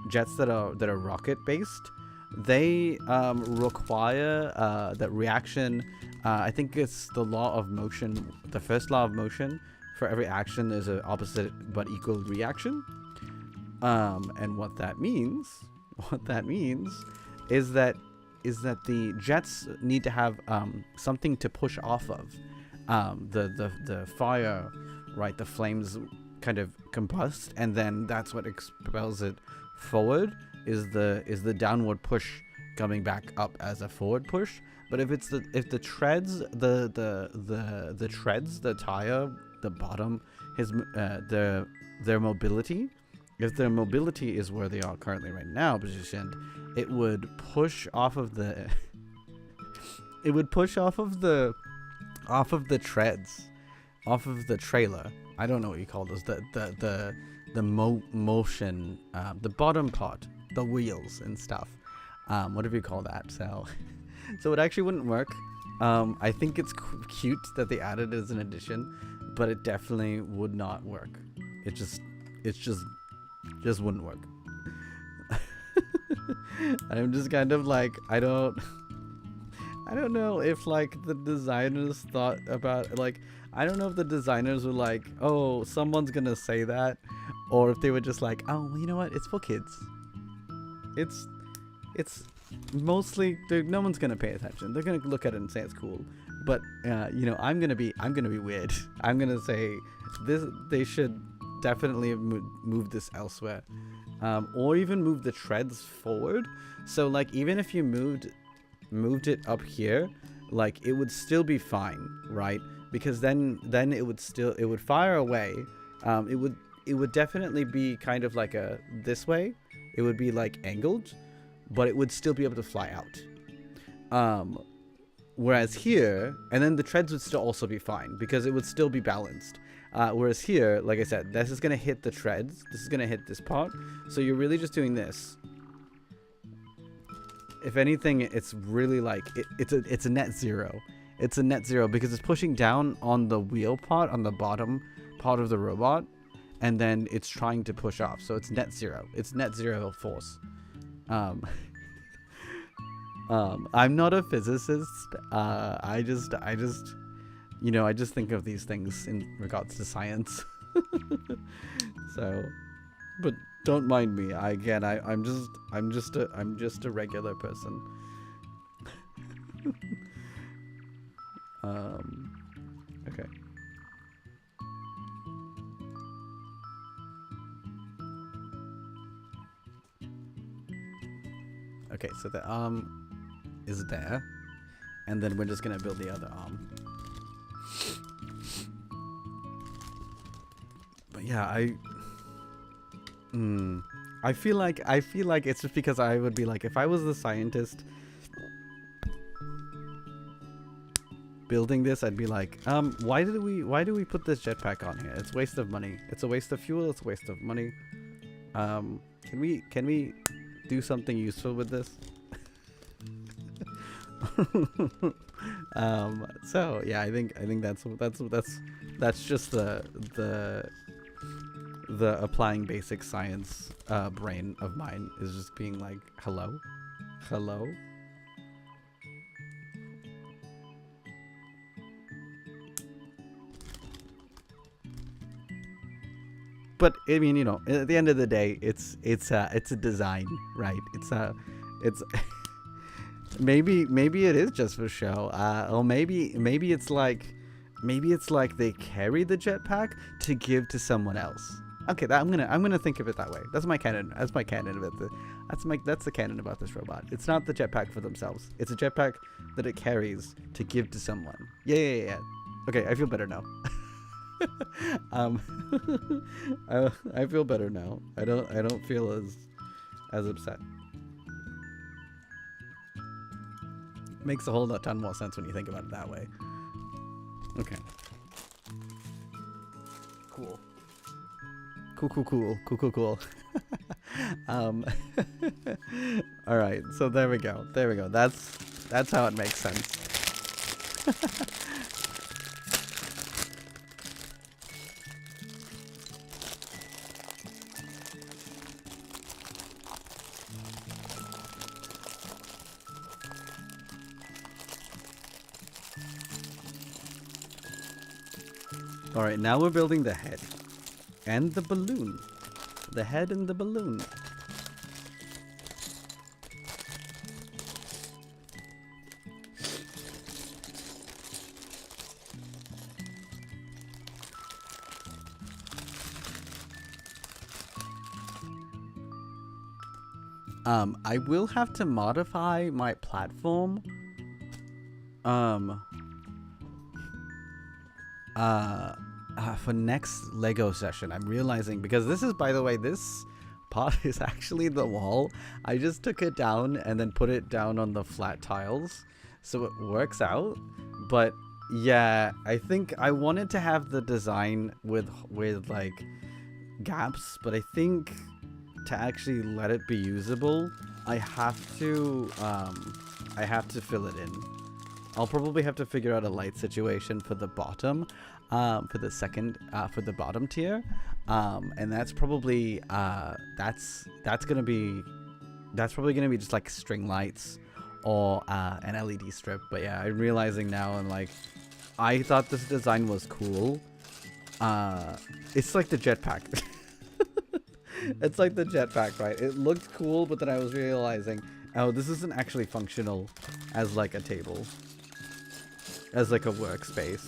jets that are rocket based, they require that reaction. I think it's the law of motion. The first law of motion: for every action, there's an opposite but equal reaction. And what that means is that the jets need to have something to push off of. The fire, right? The flames kind of combust, and then that's what expels it forward. Is the downward push coming back up as a forward push? But if the treads, the treads, the tire, the bottom, their mobility. If their mobility is where they are currently right now positioned, it would push off of the treads, off of the trailer. I don't know what you call those. Motion, the bottom part, the wheels and stuff. Whatever you call that. So it actually wouldn't work. I think it's cute that they added it as an addition, but it definitely would not work. It just wouldn't work. I'm just kind of like, I don't know if like the designers thought about, like, I don't know if the designers were like, oh, someone's gonna say that, or if they were just like, oh, well, you know what, it's for kids. It's mostly, no one's gonna pay attention. They're gonna look at it and say it's cool. But you know, I'm gonna be weird. I'm gonna say this. They should definitely have moved this elsewhere, or even move the treads forward. So like, even if you moved it up here, like, it would still be fine, right? Because then it would fire away. It would definitely be kind of like a this way. It would be like angled, but it would still be able to fly out. Whereas here, and then the treads would still also be fine because it would still be balanced. Whereas here, like I said, this is going to hit the treads. This is going to hit this part. So you're really just doing this. If anything, it's really like, it's a net zero. It's a net zero because it's pushing down on the wheel part, on the bottom part of the robot. And then it's trying to push off. So it's net zero. It's net zero force. I'm not a physicist. I just you know, I just think of these things in regards to science. So, but don't mind me. I'm just a regular person. Okay. Okay, so the arm is there, and then we're just gonna build the other arm. But yeah, I feel like it's just because I would be like, if I was the scientist building this, I'd be like, why do we put this jetpack on here? It's a waste of money. It's a waste of fuel. It's a waste of money. Can we do something useful with this? So yeah, I think that's just the applying basic science brain of mine is just being like, hello. but I mean, you know, at the end of the day, it's a design, right? It's maybe it is just for show, or maybe it's like they carry the jetpack to give to someone else. Okay, I'm gonna think of it that way. That's my canon. That's my canon of it. That's the canon about this robot. It's not the jetpack for themselves. It's a jetpack that it carries to give to someone. Yeah. Okay, I feel better now. I feel better now. I don't feel as upset. Makes a whole ton more sense when you think about it that way. Okay. Cool. Cool. All right. So there we go. That's how it makes sense. All right, now we're building the head and the balloon. The head and the balloon. I will have to modify my platform. For next Lego session, I'm realizing, because this is, by the way, this part is actually the wall. I just took it down and then put it down on the flat tiles, so it works out. But yeah, I think I wanted to have the design with like gaps, but I think to actually let it be usable, I have to fill it in. I'll probably have to figure out a light situation for the bottom, for the bottom tier, and that's probably probably gonna be just like string lights or an LED strip. But yeah, I'm realizing now, and like, I thought this design was cool. It's like the jetpack. It's like the jetpack, right? It looked cool, but then I was realizing, oh, this isn't actually functional as like a table, as like a workspace.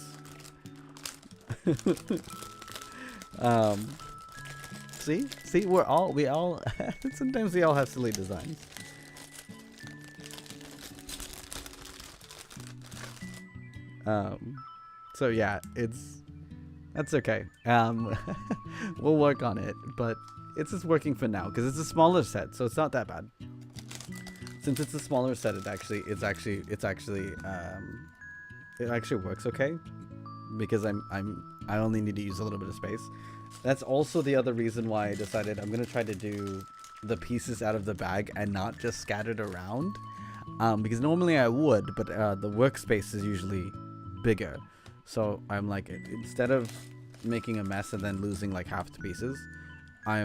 See, we all sometimes we all have silly designs. So yeah, that's okay. We'll work on it, but it's just working for now because it's a smaller set, so it's not that bad. Since it's a smaller set, it actually works okay, because I only need to use a little bit of space. That's also the other reason why I decided I'm gonna try to do the pieces out of the bag and not just scattered around, because normally I would, but the workspace is usually bigger. So I'm like, instead of making a mess and then losing like half the pieces, I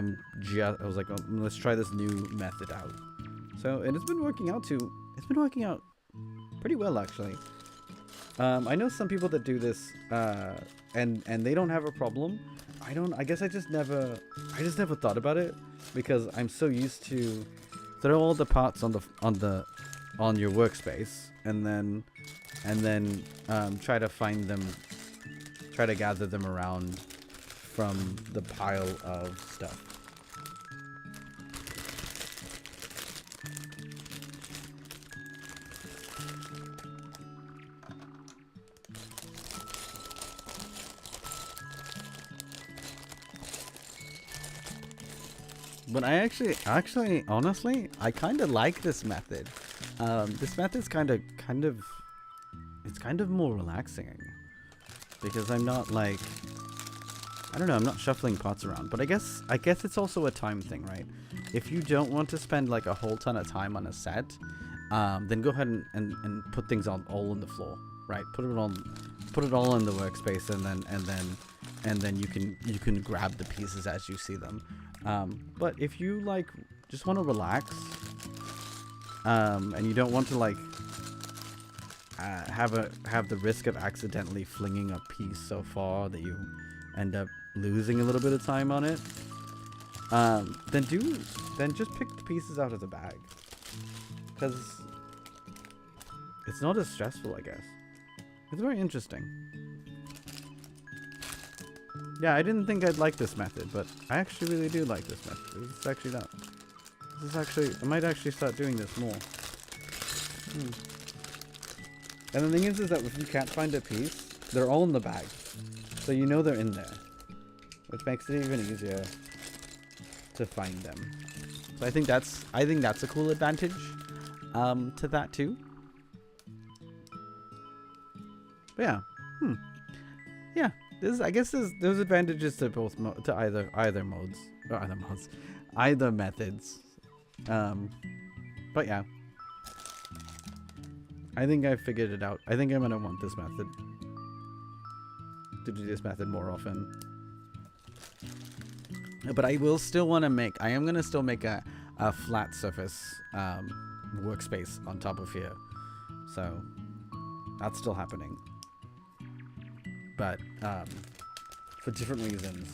was like, oh, let's try this new method out. So, and it's been working out too. It's been working out pretty well, actually. I know some people that do this, and they don't have a problem. I guess I just never thought about it, because I'm so used to throw all the parts on your workspace, and then try to gather them around from the pile of stuff. But I actually, honestly, I kind of like this method. This method's kind of more relaxing, because I'm not like, I don't know, I'm not shuffling pots around. But I guess it's also a time thing, right? If you don't want to spend like a whole ton of time on a set, then go ahead and put things all on the floor, right? Put it all in the workspace, and then you can grab the pieces as you see them. But if you like just want to relax, and you don't want to like have the risk of accidentally flinging a piece so far that you end up losing a little bit of time on it, then just pick the pieces out of the bag, because it's not as stressful, I guess. It's very interesting. Yeah, I didn't think I'd like this method, but I actually really do like this method. This is actually not. This is actually, I might actually start doing this more. And the thing is that if you can't find a piece, they're all in the bag. So you know they're in there. Which makes it even easier to find them. So I think that's a cool advantage to that too. But yeah. Yeah. I guess there's advantages to both either methods. But yeah. I think I figured it out. I think I'm gonna want this method. To do this method more often. But I will still want to make, I am gonna still make a flat surface workspace on top of here. So that's still happening. But for different reasons.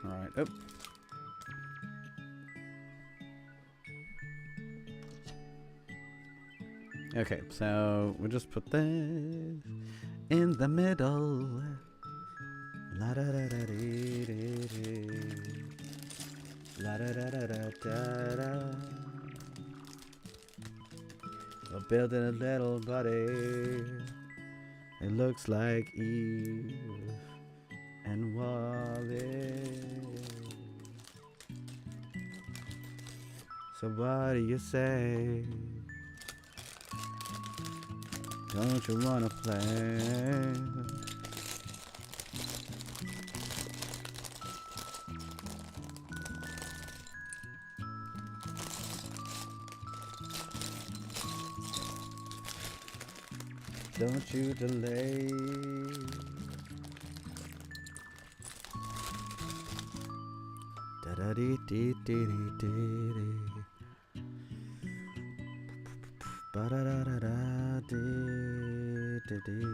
Alright. Oh. Okay, so we'll just put this in the middle. La da da da dee dee dee. La da da da da da da. We're building a little body. It looks like Eve and Wally. So what do you say? Don't you wanna play? Don't you delay. Da da dee dee dee dee dee. Ba da da da da dee dee dee.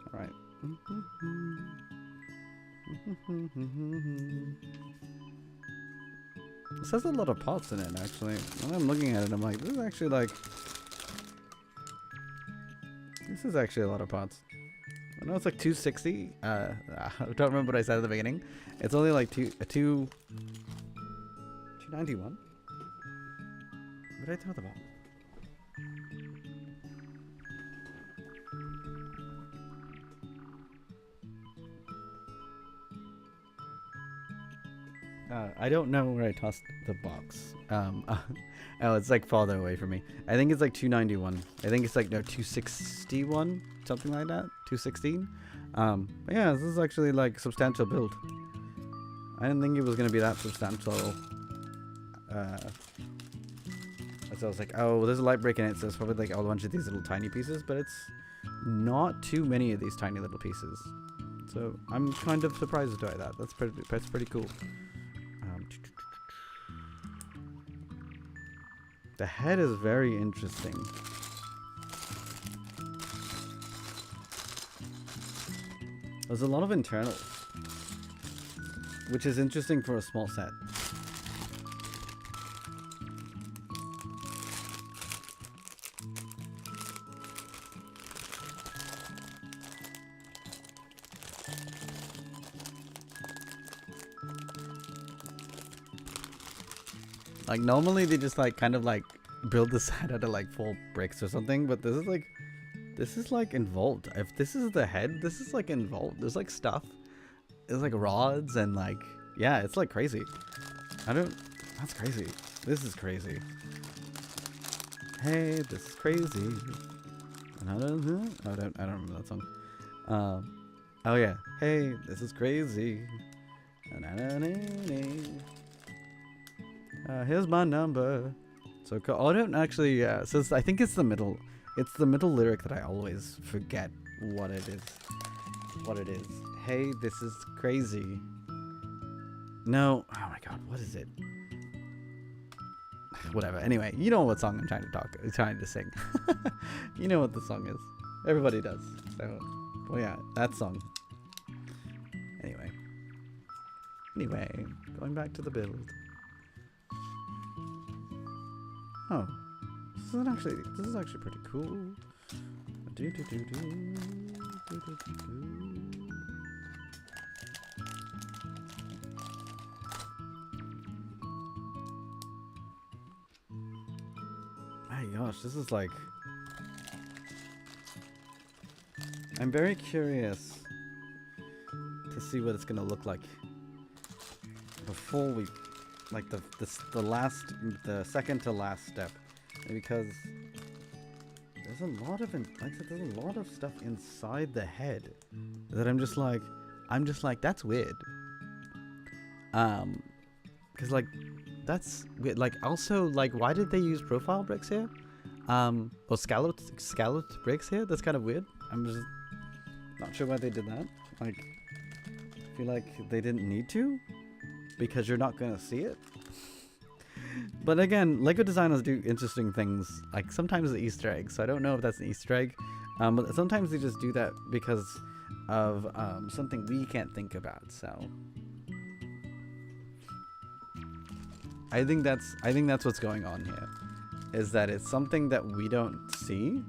All right. This has a lot of pots in it, actually. When I'm looking at it, I'm like, this is actually like... This is actually a lot of pots. I know it's like 260. I don't remember what I said at the beginning. It's only like 291? What did I talk about? I don't know where I tossed the box. Oh, it's like farther away from me. I think it's like 291. I think it's like, no, 261, something like that. 216. But yeah, this is actually like a substantial build. I didn't think it was going to be that substantial. So I was like, oh, well, there's a light break in it, so it's probably like a bunch of these little tiny pieces, but it's not too many of these tiny little pieces. So I'm kind of surprised by that. That's pretty cool. The head is very interesting. There's a lot of internals, which is interesting for a small set. Like normally they just like kind of like build the set out of like 4 bricks or something, but this is like involved. If this is the head, this is like involved. There's like stuff. There's like rods and like, yeah, it's like crazy. That's crazy. This is crazy. Hey, this is crazy. I don't remember that song. Oh yeah. Hey, this is crazy. Here's my number. So I don't actually. So I think it's the middle. It's the middle lyric that I always forget what it is. What it is. Hey, this is crazy. No. Oh my god. What is it? Whatever. Anyway, you know what song I'm trying to sing. You know what the song is. Everybody does. So, well, yeah, that song. Anyway, going back to the build. Oh, this is actually pretty cool. My gosh, this is like... I'm very curious to see what it's gonna look like before we, like the second to last step, because there's a lot of there's a lot of stuff inside the head that I'm just like that's weird. Because like that's weird. Like also like why did they use profile bricks here? Or scalloped bricks here? That's kind of weird. I'm just not sure why they did that. Like, I feel like they didn't need to, because you're not gonna see it. But again, Lego designers do interesting things. Like sometimes the Easter eggs. So I don't know if that's an Easter egg, but sometimes they just do that because of something we can't think about. So I think that's what's going on here, is that it's something that we don't see.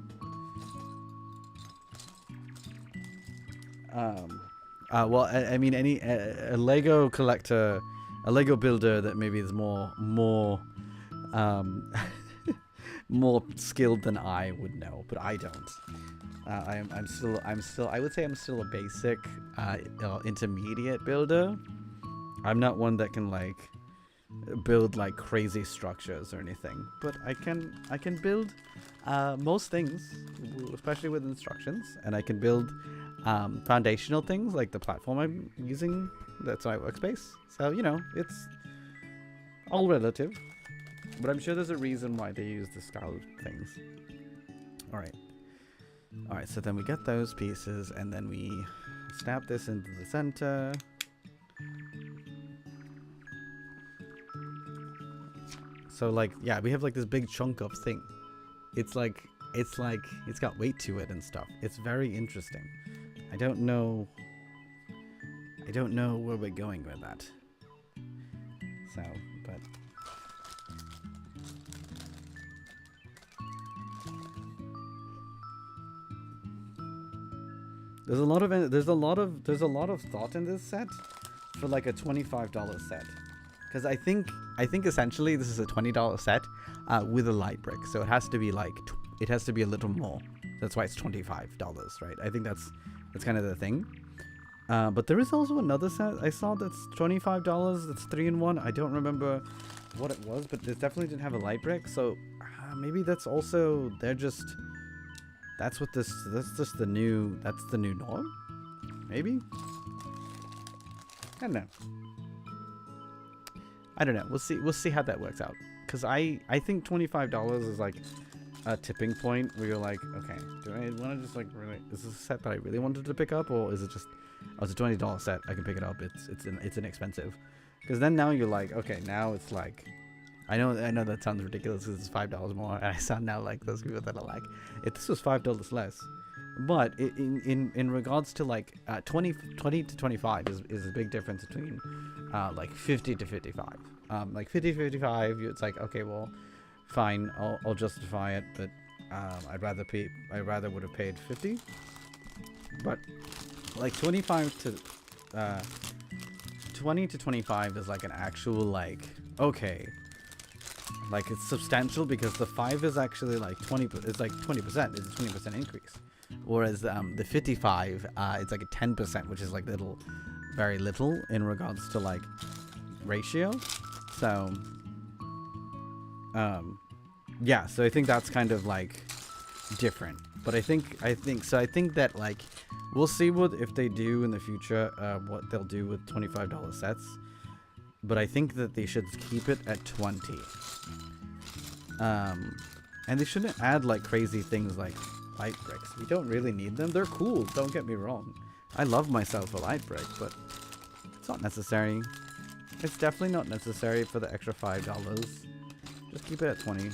Well, I mean, a Lego collector, a Lego builder that maybe is more more skilled than I would know, but I don't. I'm still I would say I'm still a basic intermediate builder. I'm not one that can like build like crazy structures or anything, but I can build most things, especially with instructions, and I can build foundational things like the platform I'm using. That's my workspace. So you know, it's all relative, but I'm sure there's a reason why they use the scallop things. All right. So then we get those pieces, and then we snap this into the center. So like, yeah, we have like this big chunk of thing. It's got weight to it and stuff. It's very interesting. I don't know where we're going with that. So, but there's a lot of thought in this set for like a $25 set. Because I think essentially this is a $20 set with a light brick, so it has to be like it has to be a little more. That's why it's $25, right? I think that's kind of the thing. But there is also another set I saw that's $25. That's 3-in-1. I don't remember what it was, but it definitely didn't have a light brick. So maybe that's also that's just the new norm. Maybe. I don't know. We'll see how that works out. Cause I think $25 is like a tipping point where you're like, okay, do I want to just like really? Is this a set that I really wanted to pick up, or is it just it's a $20 set? I can pick it up. It's inexpensive. Because then now you're like, okay, now it's like, I know that sounds ridiculous because it's $5 more, and I sound now like those people that are like, if this was $5 less. But in regards to like 20 to 25 is a big difference between like 50 to 55. Like 50 to 55, it's like, okay, well, fine, I'll justify it, but I rather would have paid 50. But like 25 to 20 to 25 is like an actual like, okay, like it's substantial because the 5 is actually like 20. It's like 20%. It's a 20% increase. Whereas the 55, it's like a 10%, which is like very little in regards to like ratio. So, yeah. So I think that's kind of like different. But I think that like we'll see what if they do in the future, what they'll do with $25 sets. But I think that they should keep it at 20. And they shouldn't add like crazy things like light bricks. We don't really need them. They're cool, don't get me wrong. I love myself a light brick, but it's not necessary. It's definitely not necessary for the extra $5. Just keep it at 20.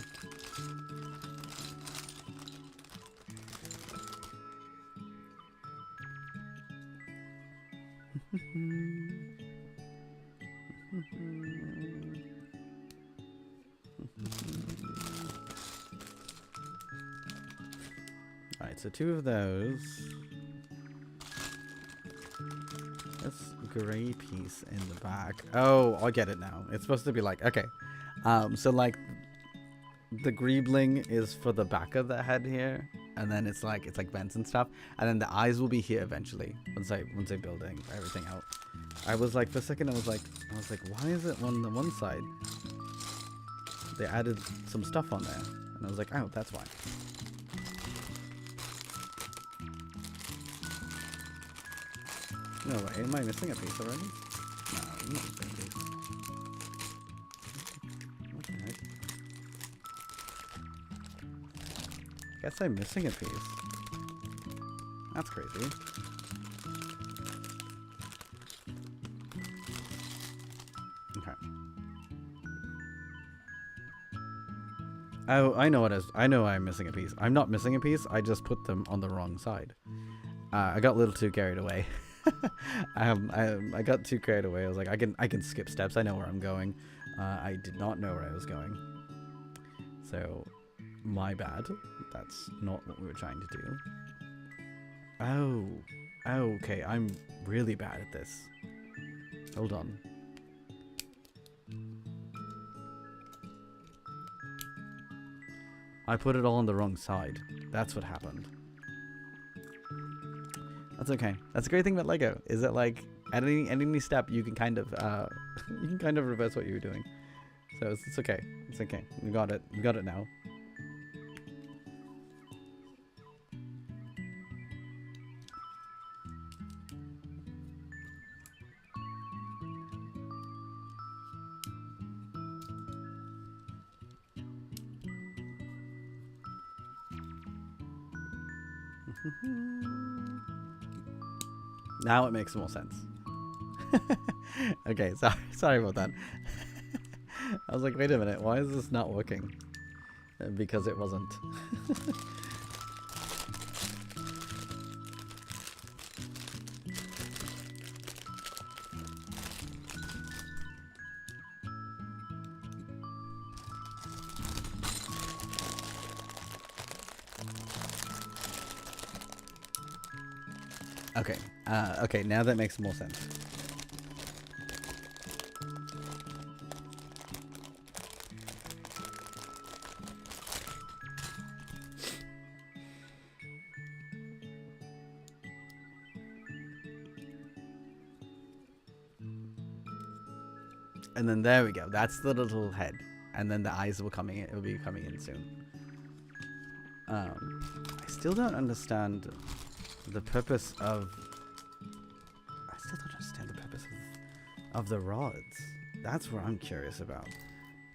Alright, so 2 of those. This gray piece in the back. Oh, I get it now. It's supposed to be like, okay. So like the greebling is for the back of the head here, and then it's like vents and stuff, and then the eyes will be here eventually once I build everything out. I was like, for a second I was like, why is it on the one side? They added some stuff on there, and I was like, oh, that's why. No way, am I missing a piece already? No, I'm not missing a piece. What the heck? Guess I'm missing a piece. That's crazy. Okay. Oh, I know what it is. I know I'm missing a piece. I'm not missing a piece. I just put them on the wrong side. I got a little too carried away. I got too carried away. I was like, I can skip steps. I know where I'm going. I did not know where I was going. So, my bad. That's not what we were trying to do. Oh, okay. I'm really bad at this. Hold on. I put it all on the wrong side. That's what happened. That's okay. That's a great thing about Lego, is that like at any step you can kind of reverse what you were doing. So it's okay. It's okay. We got it. We got it now. Now it makes more sense. Okay, sorry about that. I was like, wait a minute, why is this not working? Because it wasn't. Okay. Okay, now that makes more sense. And then there we go. That's the little head. And then the eyes will coming in. It will be coming in soon. I still don't understand the purpose of... I still don't understand the purpose of the rods. That's what I'm curious about.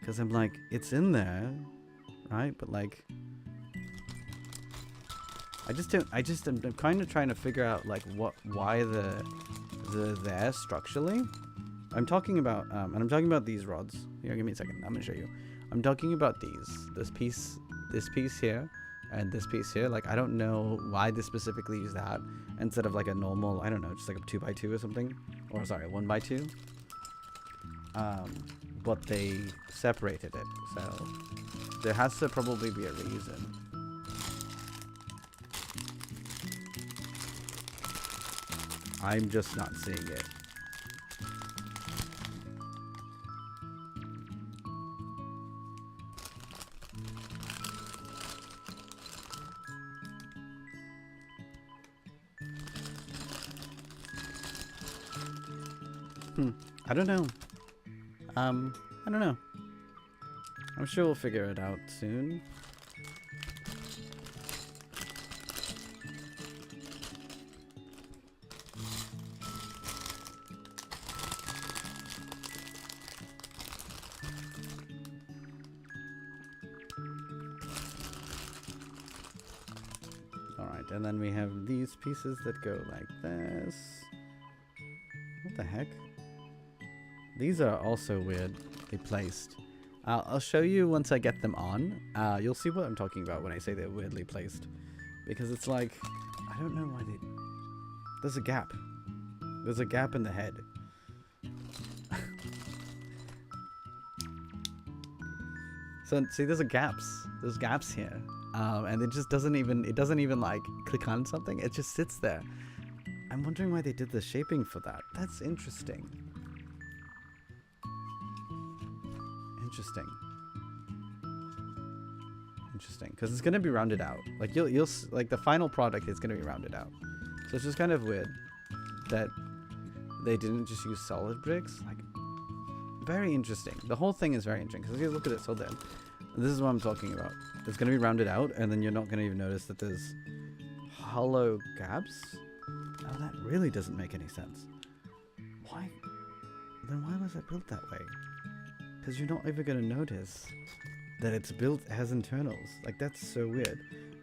Because I'm like, it's in there, right? But like... I'm kind of trying to figure out like why they're there structurally. I'm talking about, and I'm talking about these rods. Here, give me a second. I'm gonna show you. I'm talking about these. This piece here, and this piece here. Like, I don't know why they specifically use that instead of like a normal, I don't know, just like a 2x2 or something. Or sorry, 1x2. But they separated it, so there has to probably be a reason. I'm just not seeing it. I don't know. I don't know. I'm sure we'll figure it out soon. and then we have these pieces that go like this. What the heck? These are also weirdly placed. I'll show you once I get them on. You'll see what I'm talking about when I say they're weirdly placed. Because it's like, I don't know why they... There's a gap. There's a gap in the head. So, see, there's gaps. There's gaps here. And it just doesn't even like click on something. It just sits there. I'm wondering why they did the shaping for that. That's interesting. Interesting. Because it's gonna be rounded out. Like you'll like the final product is gonna be rounded out. So it's just kind of weird that they didn't just use solid bricks. Like, very interesting. The whole thing is very interesting. Because if you look at it, so then this is what I'm talking about. It's gonna be rounded out, and then you're not gonna even notice that there's hollow gaps. Oh, that really doesn't make any sense. Why? Then why was it built that way? Because you're not ever gonna notice that it's built as internals. Like, that's so weird.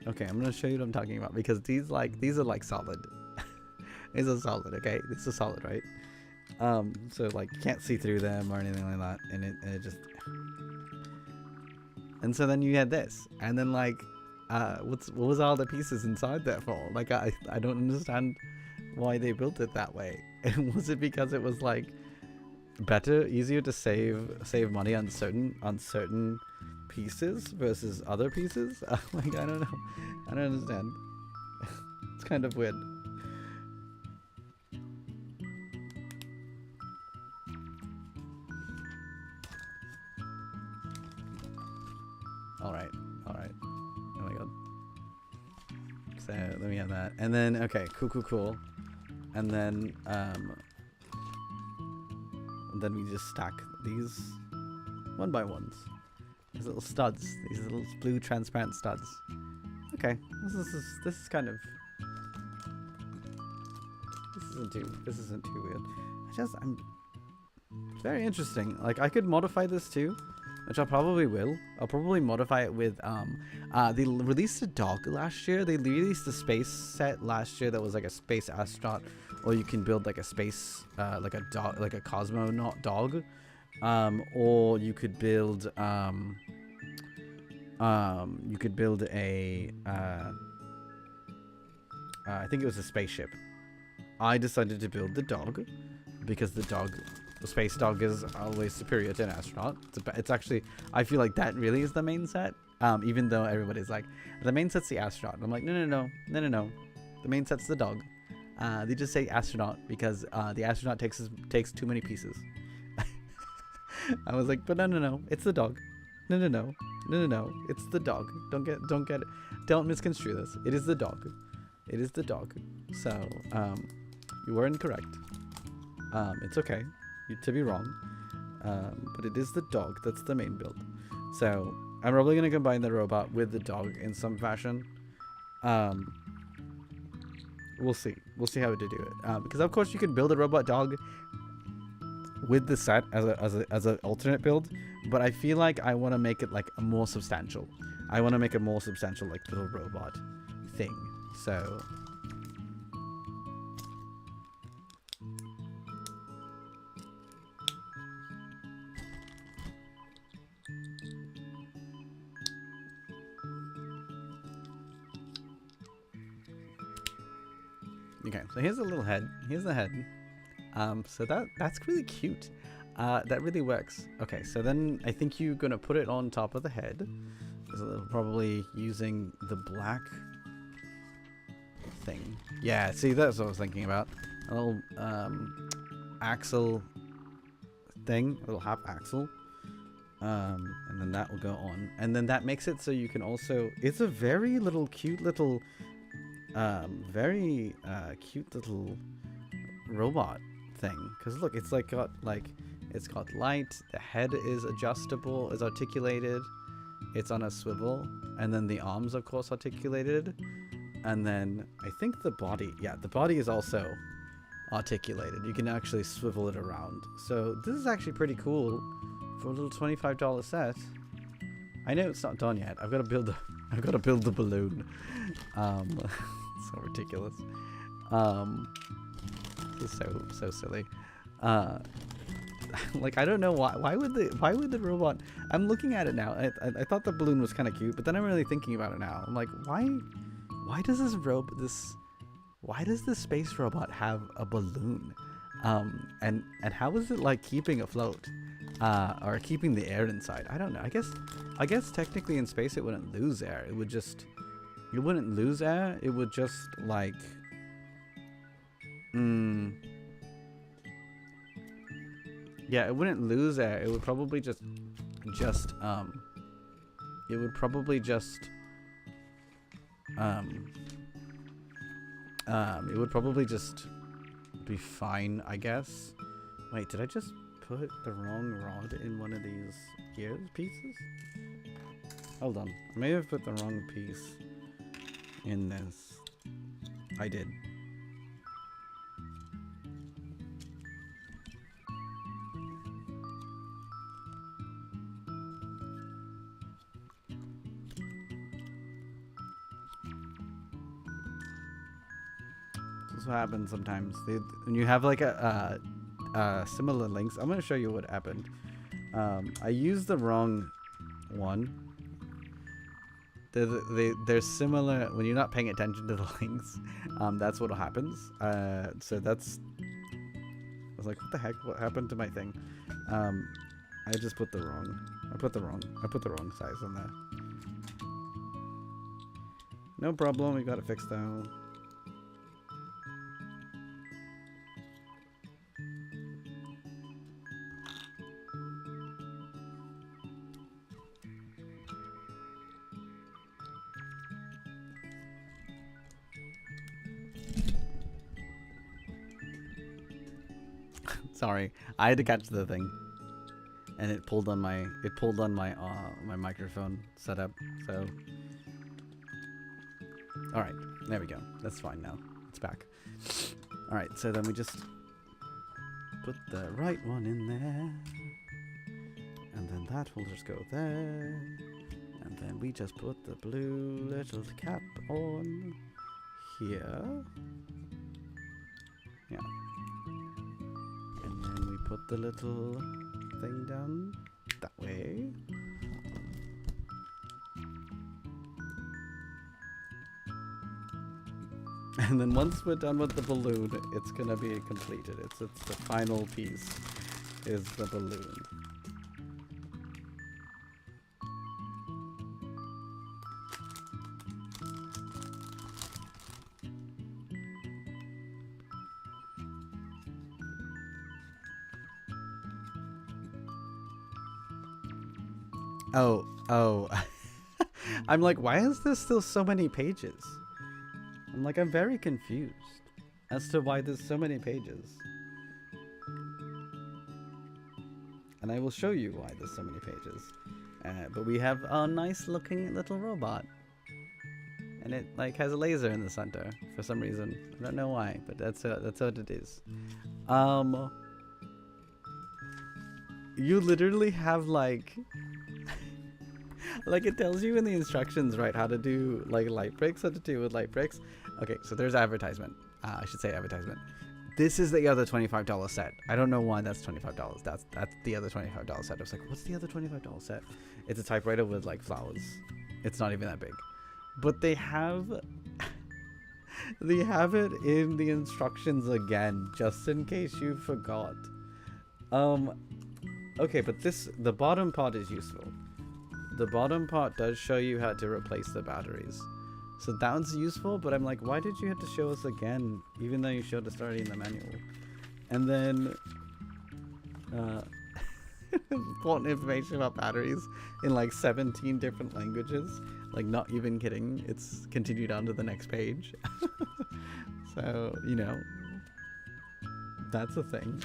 Okay, I'm gonna show you what I'm talking about, because these are like solid. These are solid, okay? This is solid, right? So like you can't see through them or anything like that, and it just. And so then you had this, and then like, what was all the pieces inside there for? Like, I don't understand why they built it that way. And was it because it was like easier to save money on certain pieces versus other pieces? Like, I don't know. I don't understand. It's kind of weird. Alright. Oh my god. So let me have that. And then, okay, cool. And then we just stack these one by ones. These little studs. These little blue transparent studs. Okay. This is kind of, this isn't too weird. It's very interesting. Like, I could modify this too, which I probably will. I'll probably modify it with they released a dog last year. They released a space set last year that was like a space astronaut, or you can build like a space like a dog, like a cosmonaut dog, or you could build a I think it was a spaceship. I decided to build the dog because the space dog is always superior to an astronaut. It's actually, I feel like that really is the main set. Even though everybody's like, the main set's the astronaut. And I'm like, no. The main set's the dog. They just say astronaut because the astronaut takes too many pieces. I was like, but no, it's the dog. No, it's the dog. Don't misconstrue this. It is the dog. So, you were incorrect. It's okay to be wrong, but it is the dog that's the main build. So I'm probably gonna combine the robot with the dog in some fashion. We'll see how to do it, because of course you can build a robot dog with the set as an alternate build, but I feel like I want to make it like a more substantial. I want to make a more substantial like little robot thing. So. Okay, so here's a little head. Here's the head. So that's really cute. That really works. Okay, so then I think you're gonna put it on top of the head. Probably using the black thing. Yeah, see, that's what I was thinking about. A little axle thing, a little half axle. And then that will go on. And then that makes it so you can also, it's a very cute little robot thing, because look, it's like it's got light, the head is adjustable, is articulated, it's on a swivel, and then the arms of course articulated, and then I think the body is also articulated. You can actually swivel it around. So this is actually pretty cool for a little $25 set. I know it's not done yet. I've got to build the balloon. So ridiculous. This is so silly. Like, I don't know why would the robot, I'm looking at it now. I thought the balloon was kind of cute, but then I'm really thinking about it now. I'm like, why does why does this space robot have a balloon? And how is it like keeping afloat? Or keeping the air inside? I don't know. I guess technically in space it wouldn't lose air. It wouldn't lose air. It would just like yeah, it wouldn't lose air. It would probably just be fine, I guess. Wait, did I just put the wrong rod in one of these gear pieces? Hold on. I may have put the wrong piece in this. I did. This is what happens sometimes. When you have like a similar links, I'm gonna show you what happened. I used the wrong one. They're similar when you're not paying attention to the links. That's what happens. So that's. I was like, what the heck? What happened to my thing? I just put the wrong. I put the wrong size on there. No problem. We got it fixed now. Sorry, I had to catch the thing, and it pulled on my my microphone setup. So, all right, there we go. That's fine now. It's back. All right, so then we just put the right one in there, and then that will just go there, and then we just put the blue little cap on here. Yeah. Put the little thing down that way. And then once we're done with the balloon, it's gonna be completed. It's the final piece is the balloon. Oh. I'm like, why is there still so many pages? I'm very confused as to why there's so many pages. And I will show you why there's so many pages. But we have a nice looking little robot. And it like has a laser in the center for some reason. I don't know why, but that's what it is. You literally have like like it tells you in the instructions, right, how to do like light bricks, what to do with light bricks. Okay, so there's advertisement. I should say advertisement. This is the other $25 set. I don't know why that's $25. That's the other $25 set. I was like, what's the other $25 set? It's a typewriter with like flowers. It's not even that big. But they have it in the instructions again, just in case you forgot. Okay, but the bottom part is useful. The bottom part does show you how to replace the batteries. So that one's useful, but I'm like, why did you have to show us again, even though you showed us already in the manual? And then, important information about batteries in like 17 different languages. Like, not even kidding. It's continued on to the next page. So, you know, that's a thing.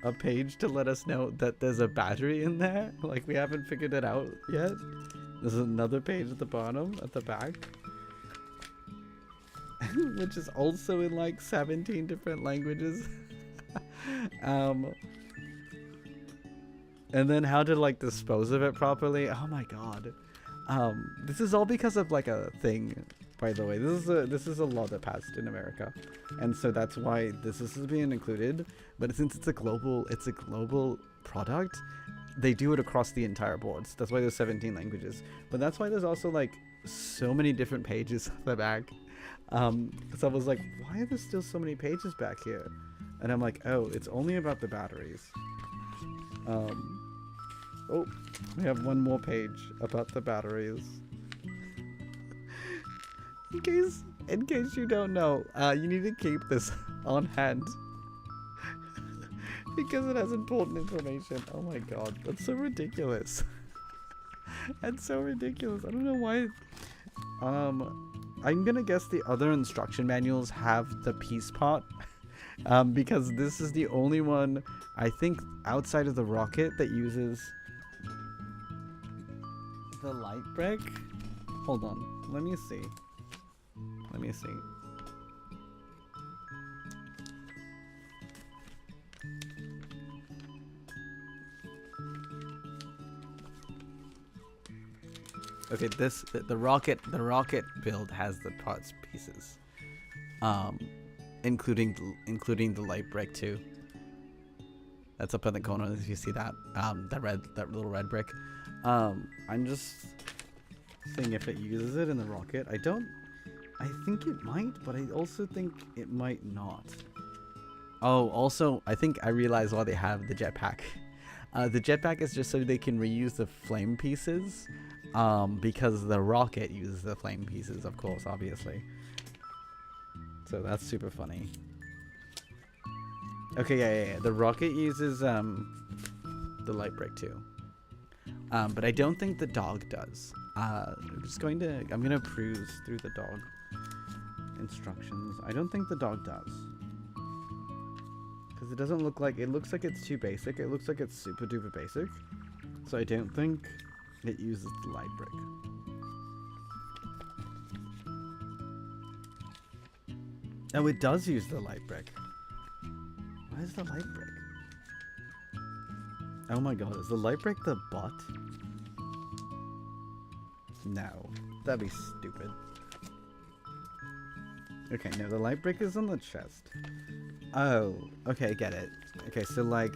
A page to let us know that there's a battery in there. Like, we haven't figured it out yet. There's another page at the bottom, at the back. Which is also in like 17 different languages. and then how to like dispose of it properly. Oh my god. This is all because of like a thing, by the way. This is a law that passed in America, and so that's why this is being included. But since it's a global product, they do it across the entire boards. That's why there's 17 languages. But that's why there's also like so many different pages at the back. So I was like, why are there still so many pages back here? And I'm like, oh, it's only about the batteries. Oh, we have one more page about the batteries. In case you don't know, you need to keep this on hand. Because it has important information. Oh my god, that's so ridiculous. That's so ridiculous. I don't know why. I'm gonna guess the other instruction manuals have the piece part. Because this is the only one, I think, outside of the rocket that uses the light brick. Hold on, let me see. Okay, the rocket build has the parts pieces, including the light brick too. That's up in the corner if you see that that little red brick. I'm just seeing if it uses it in the rocket. I think it might, but I also think it might not. Oh, also, I think I realized why they have the jetpack. The jetpack is just so they can reuse the flame pieces, because the rocket uses the flame pieces, of course, obviously. So that's super funny. Okay, yeah. The rocket uses the light brick too. But I don't think the dog does. I'm gonna peruse through the dog instructions. I don't think the dog does. Because it doesn't look like, it looks like it's too basic. It looks like it's super duper basic. So I don't think it uses the light brick. Oh, it does use the light brick. Why is the light brick? Oh my god, is the light brick the butt? No, that'd be stupid. Okay, no, the light brick is on the chest. Oh, okay, get it. Okay, so like,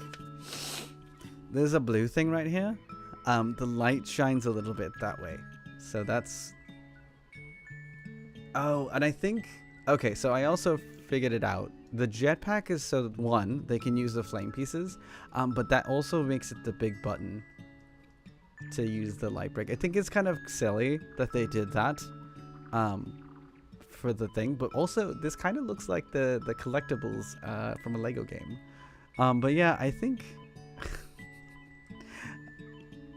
there's a blue thing right here. The light shines a little bit that way. So that's... Oh, and I think... Okay, so I also figured it out. The jetpack is so, one, they can use the flame pieces, but that also makes it the big button to use the light brick. I think it's kind of silly that they did that for the thing, but also this kind of looks like the collectibles from a Lego game. But yeah, I think...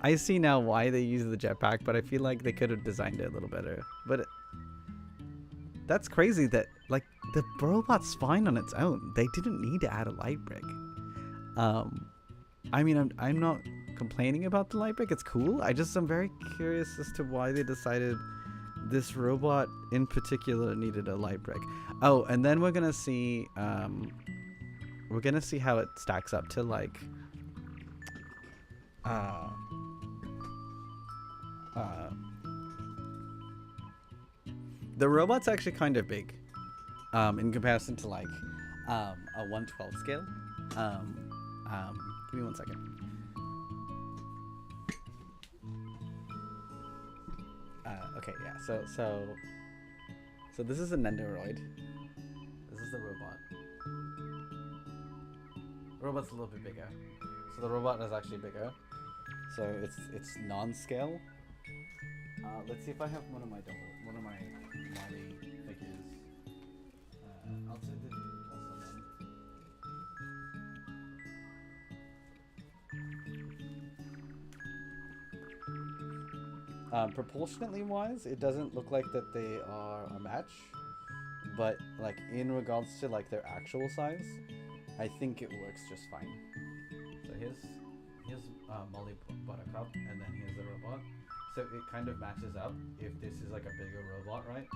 I see now why they use the jetpack, but I feel like they could have designed it a little better. But that's crazy that, like, the robot's fine on its own. They didn't need to add a light brick. I mean, I'm not complaining about the light brick. It's cool. I'm very curious as to why they decided this robot in particular needed a light brick. Oh, and then we're gonna see how it stacks up to like the robot's actually kind of big in comparison to like a 1/12 scale. Give me 1 second. Okay, yeah. So this is a Nendoroid. This is the robot. The robot's a little bit bigger. So the robot is actually bigger. So it's non-scale. Let's see if I have one of my Molly figures. I'll send it also. Proportionately wise, it doesn't look like that they are a match, but like in regards to like their actual size, I think it works just fine. So here's Molly Buttercup, and then here's the robot. So it kind of matches up if this is like a bigger robot, right?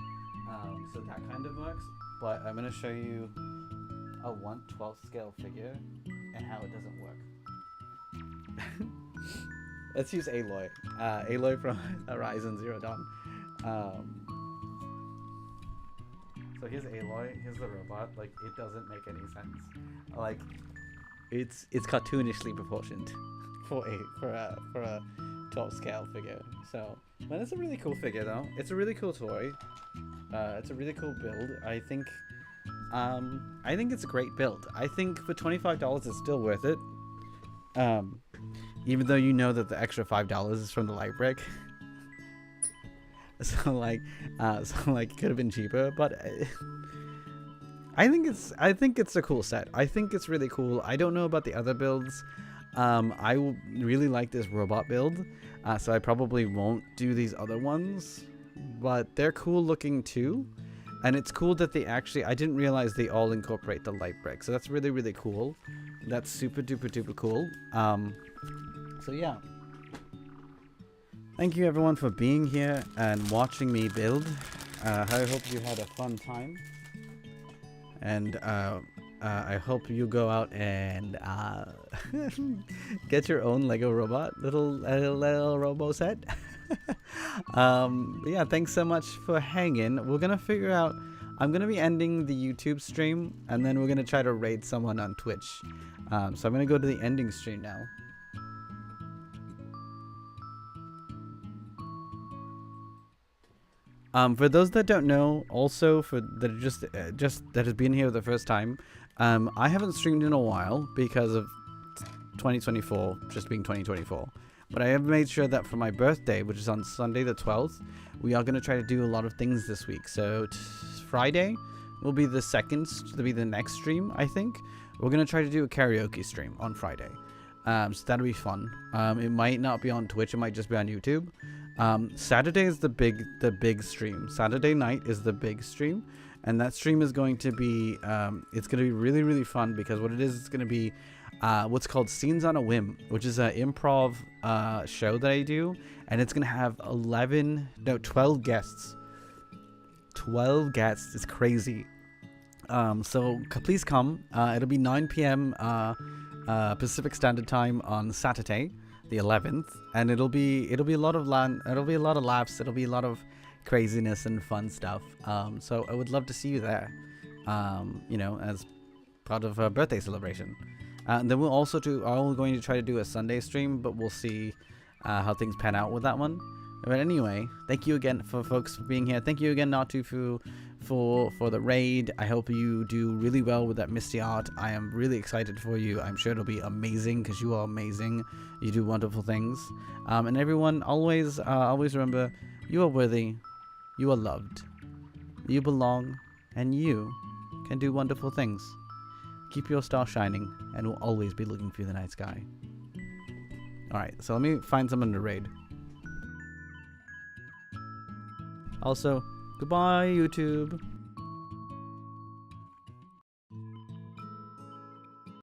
So that kind of works. But I'm gonna show you a 1/12 scale figure and how it doesn't work. Let's use Aloy. Aloy from Horizon Zero Dawn. So here's Aloy. Here's the robot. Like, it doesn't make any sense. Like, it's cartoonishly proportioned for a 12 scale figure. So, but it's a really cool figure though. It's a really cool toy. It's a really cool build. I think it's a great build. I think for $25 it's still worth it. Even though you know that the extra $5 is from the light brick. So like it could have been cheaper, but I think it's a cool set. I think it's really cool. I don't know about the other builds. I really like this robot build, so I probably won't do these other ones, but they're cool looking too. And it's cool that they actually, I didn't realize they all incorporate the light brick, so that's really, really cool. That's super duper duper cool. So yeah. Thank you everyone for being here and watching me build. I hope you had a fun time. And I hope you go out and get your own Lego robot, little robo set. Yeah, thanks so much for hanging. We're gonna figure out, I'm gonna be ending the YouTube stream and then we're gonna try to raid someone on Twitch. So I'm gonna go to the ending stream now. For those that don't know, also for that are just that has been here for the first time, I haven't streamed in a while because of 2024 just being 2024. But I have made sure that for my birthday, which is on Sunday the 12th, we are going to try to do a lot of things this week. So Friday will be the next stream, I think. We're going to try to do a karaoke stream on Friday. So that'll be fun. It might not be on Twitch, it might just be on YouTube. Saturday is the big stream. Saturday night is the big stream, and that stream is going to be it's going to be really, really fun because what it is, it's going to be what's called Scenes on a Whim, which is an improv show that I do, and it's going to have 12 guests. 12 guests is crazy. So please come. It'll be 9 p.m. Pacific Standard Time on Saturday the 11th, and it'll be a lot of laughs, it'll be a lot of craziness and fun stuff. So I would love to see you there, you know, as part of a birthday celebration. And then we'll also going to try to do a Sunday stream, but we'll see how things pan out with that one. But anyway, thank you again for folks for being here. Thank you again, Natu, for the raid. I hope you do really well with that Misty art. I am really excited for you. I'm sure it'll be amazing because you are amazing. You do wonderful things. And everyone, always remember, you are worthy, you are loved, you belong, and you can do wonderful things. Keep your star shining, and we'll always be looking for you in the night sky. Alright, so let me find someone to raid. Also, goodbye, YouTube.